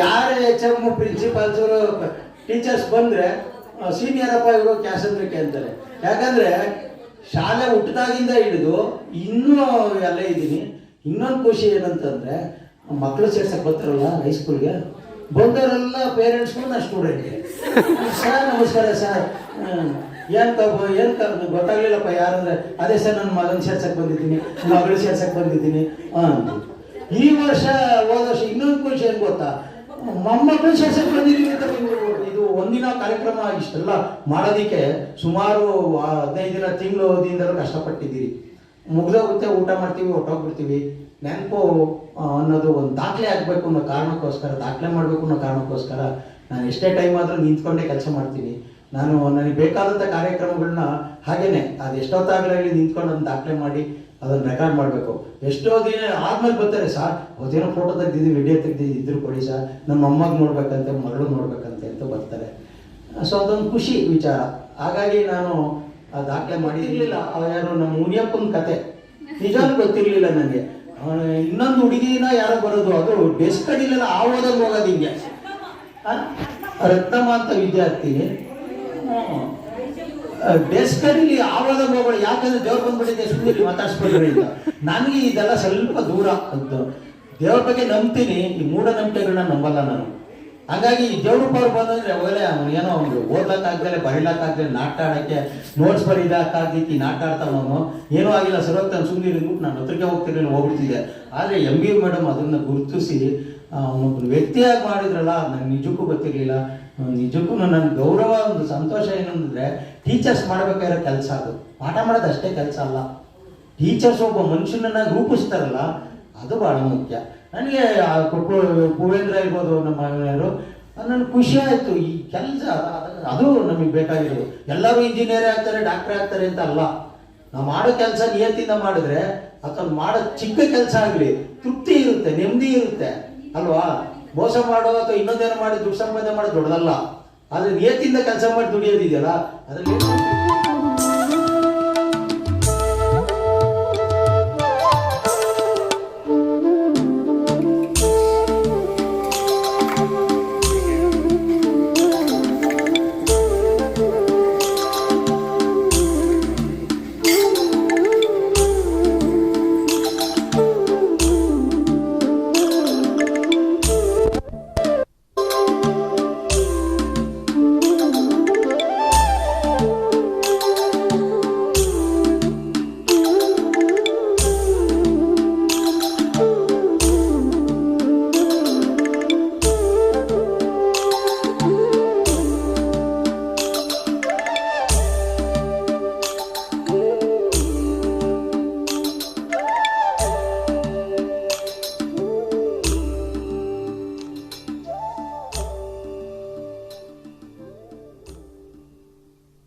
ಯಾರೇ HM ಪ್ರಿನ್ಸಿಪಾಲ್ಸು ಟೀಚರ್ಸ್ ಬಂದರೆ ಸೀನಿಯರ್ ಅಪ್ಪ ಇವರು ಕ್ಯಾಸಂದ್ರಕ್ಕೆ ಅಂತಾರೆ. ಯಾಕಂದರೆ ಶಾಲೆ ಹುಟ್ಟಿದಾಗಿಂದ ಹಿಡಿದು ಇನ್ನೂ ಅಲ್ಲೇ ಇದ್ದೀನಿ. ಇನ್ನೊಂದು ಖುಷಿ ಏನಂತಂದರೆ, ಮಕ್ಕಳು ಸೇರ್ಸಕ್ಕೆ ಬರ್ತಾರಲ್ಲ ಹೈಸ್ಕೂಲ್ಗೆ, ಬಂದವರೆಲ್ಲ ಪೇರೆಂಟ್ಸ್ಗಳು ನಾನು ಸ್ಟೂಡೆಂಟ್ಗೆ. ಸರ್ ನಮಸ್ಕಾರ ಸರ್, ಏನು ಗೊತ್ತಾಗಲಿಲ್ಲಪ್ಪ ಯಾರಂದರೆ, ಅದೇ ಸರ್ ನನ್ನ ಮಗನ ಸೇರ್ಸಕ್ಕೆ ಬಂದಿದ್ದೀನಿ, ಮಗಳು ಸೇರ್ಸಕ್ಕೆ ಬಂದಿದ್ದೀನಿ ಅಂತ. ಈ ವರ್ಷ ಹೋದ ವರ್ಷ ಇನ್ನೊಂದು ಖುಷಿ ಏನು ಗೊತ್ತಾ, ಮೊಮ್ಮಕ್ಕಳು ಸೇರ್ಸಕ್ಕೆ ಬಂದಿದ್ದೀನಿ ಅಂತ. ಇದು ಒಂದಿನ ಕಾರ್ಯಕ್ರಮ ಇಷ್ಟೆಲ್ಲ ಮಾಡೋದಕ್ಕೆ ಸುಮಾರು 15 ದಿನ ತಿಂಗಳು ದಿನದಲ್ಲೂ ಕಷ್ಟಪಟ್ಟಿದ್ದೀರಿ. ಮುಗ್ದೋಗುತ್ತೆ, ಊಟ ಮಾಡ್ತೀವಿ, ಹೊಟ್ಟೋಗ್ಬಿಡ್ತೀವಿ. ನೆನಪು ಅನ್ನೋದು ಒಂದು ದಾಖಲೆ ಆಗಬೇಕು ಅನ್ನೋ ಕಾರಣಕ್ಕೋಸ್ಕರ, ದಾಖಲೆ ಮಾಡಬೇಕು ಅನ್ನೋ ಕಾರಣಕ್ಕೋಸ್ಕರ ನಾನು ಎಷ್ಟೇ ಟೈಮ್ ಆದರೂ ನಿಂತ್ಕೊಂಡೇ ಕೆಲಸ ಮಾಡ್ತೀನಿ. ನನಗೆ ಬೇಕಾದಂಥ ಕಾರ್ಯಕ್ರಮಗಳನ್ನ ಹಾಗೇನೆ ಅದು ಎಷ್ಟೊತ್ತಾಗಲಿ ನಿಂತ್ಕೊಂಡು ಅದನ್ನು ದಾಖಲೆ ಮಾಡಿ ಅದನ್ನು ರೆಕಾರ್ಡ್ ಮಾಡಬೇಕು. ಎಷ್ಟೋ ದಿನ ಆದ್ಮೇಲೆ ಬರ್ತಾರೆ, ಸರ್ ಅದೇನೋ ಫೋಟೋ ತೆಗ್ದಿದ್ದೀವಿ, ವಿಡಿಯೋ ತೆಗ್ದಿದ್ದು ಇದ್ರು ಕೊಡಿ ಸರ್, ನಮ್ಮ ಅಮ್ಮಗೆ ನೋಡ್ಬೇಕಂತೆ, ಮಗಳು ನೋಡ್ಬೇಕಂತೆ ಅಂತ ಬರ್ತಾರೆ. ಸೊ ಅದೊಂದು ಖುಷಿ ವಿಚಾರ. ಹಾಗಾಗಿ ನಾನು ಆ ದಾಖಲೆ ಮಾಡಿರಲಿಲ್ಲ. ಯಾರು ನಮ್ಮ ಮುನಿಯಪ್ಪನ ಕತೆ ನಿಜವೂ ಗೊತ್ತಿರಲಿಲ್ಲ ನನಗೆ. ಇನ್ನೊಂದು ಹುಡುಗಿನ ಯಾರೋ ಬರೋದು, ಅದು ಡೆಸ್ಕ್ ಅಡಿಲೆಲ್ಲ ಆಗೋದಾಗ ಹೋಗೋದು ಹಿಂಗೆ. ರತ್ನಮ್ಮ ಅಂತ ವಿದ್ಯಾರ್ಥಿ ಡೆಸ್ಕ್ ಅಡಿಲಿ ಆಗೋದಾಗ ಹೋಗೋಳು, ಯಾಕಂದ್ರೆ ದೇವ್ರು ಬಂದ್ಬಿಟ್ಟಿದೆ ಸುಮ್ಮನೆ ಮಾತಾಡ್ಸ್ಕೊಳ್ರಿ ಅಂತ. ನನಗೆ ಇದೆಲ್ಲ ಸ್ವಲ್ಪ ದೂರ. ದೇವ್ರ ಬಗ್ಗೆ ನಂಬ್ತೀನಿ, ಈ ಮೂಢನಂಬಿಕೆಗಳನ್ನ ನಂಬಲ್ಲ ನಾನು. ಹಾಗಾಗಿ ದೇವ್ರಪ್ಪ ಅವ್ರು ಬಂದಂದ್ರೆ ಒಳ್ಳೆ ಏನೋ ಒಂದು ಓದ್ಲಕ್ಕಾಗ್ದಲೆ ಬರೀಲಕ್ಕಾಗ್ದಲೆ ನಾಟಕ ಆಡೋಕ್ಕೆ ನೋಟ್ಸ್ ಬರೀದಾಕಾಗ್ದಿತ್ತು, ನಾಟಕ ಆಡ್ತಾವನು ಏನೂ ಆಗಿಲ್ಲ ಸರೋಗ್ ತಾನು ಸುಮ್ಮನೆ ಇದ್ಬಿಟ್ಟು ನಾನು ಹತ್ರಕ್ಕೆ ಹೋಗ್ತಿರಲಿಲ್ಲ, ಹೋಗ್ಬಿಡ್ತಿದ್ದೆ. ಆದರೆ MB ಮೇಡಮ್ ಅದನ್ನು ಗುರುತಿಸಿ ಒಬ್ಬರು ವ್ಯಕ್ತಿಯಾಗಿ ಮಾಡಿದ್ರಲ್ಲ, ನನಗೆ ನಿಜಕ್ಕೂ ಗೊತ್ತಿರಲಿಲ್ಲ. ನಿಜಕ್ಕೂ ನನ್ನ ಗೌರವ, ಒಂದು ಸಂತೋಷ ಏನಂದರೆ, ಟೀಚರ್ಸ್ ಮಾಡಬೇಕಾಗಿರೋ ಕೆಲಸ ಅದು, ಪಾಠ ಮಾಡೋದು ಅಷ್ಟೇ ಕೆಲಸ ಅಲ್ಲ. ಟೀಚರ್ಸ್ ಒಬ್ಬ ಮನುಷ್ಯನನ್ನು ರೂಪಿಸ್ತಾರಲ್ಲ, ಅದು ಭಾಳ ಮುಖ್ಯ. ನನಗೆ ಪೂವೇಂದ್ರ ಇರ್ಬೋದು, ನಮ್ಮ ಮನೆಯವರು, ನನಗೆ ಖುಷಿ ಆಯಿತು. ಈ ಕೆಲಸ ಅದು ನಮಗೆ ಬೇಕಾಗಿರೋದು. ಎಲ್ಲರೂ ಇಂಜಿನಿಯರೇ ಆಗ್ತಾರೆ, ಡಾಕ್ಟ್ರೇ ಆಗ್ತಾರೆ ಅಂತ ಅಲ್ಲ. ನಾವು ಮಾಡೋ ಕೆಲಸ ನಿಯತ್ತಿಂದ ಮಾಡಿದ್ರೆ, ಅಥವಾ ಮಾಡೋ ಚಿಕ್ಕ ಕೆಲಸ ಆಗಲಿ ತೃಪ್ತಿ ಇರುತ್ತೆ, ನೆಮ್ಮದಿ ಇರುತ್ತೆ ಅಲ್ವಾ. ಮೋಸ ಮಾಡೋ ಅಥವಾ ಇನ್ನೊಂದೇನೋ ಮಾಡಿ ದುಡ್ಡು ಸಂಪಾದನೆ ಮಾಡೋದು ದೊಡ್ಡದಲ್ಲ. ಆದರೆ ನಿಯತ್ತಿಂದ ಕೆಲಸ ಮಾಡಿ ದುಡಿಯೋದಿದೆಯಲ್ಲ, ಅದರಲ್ಲಿ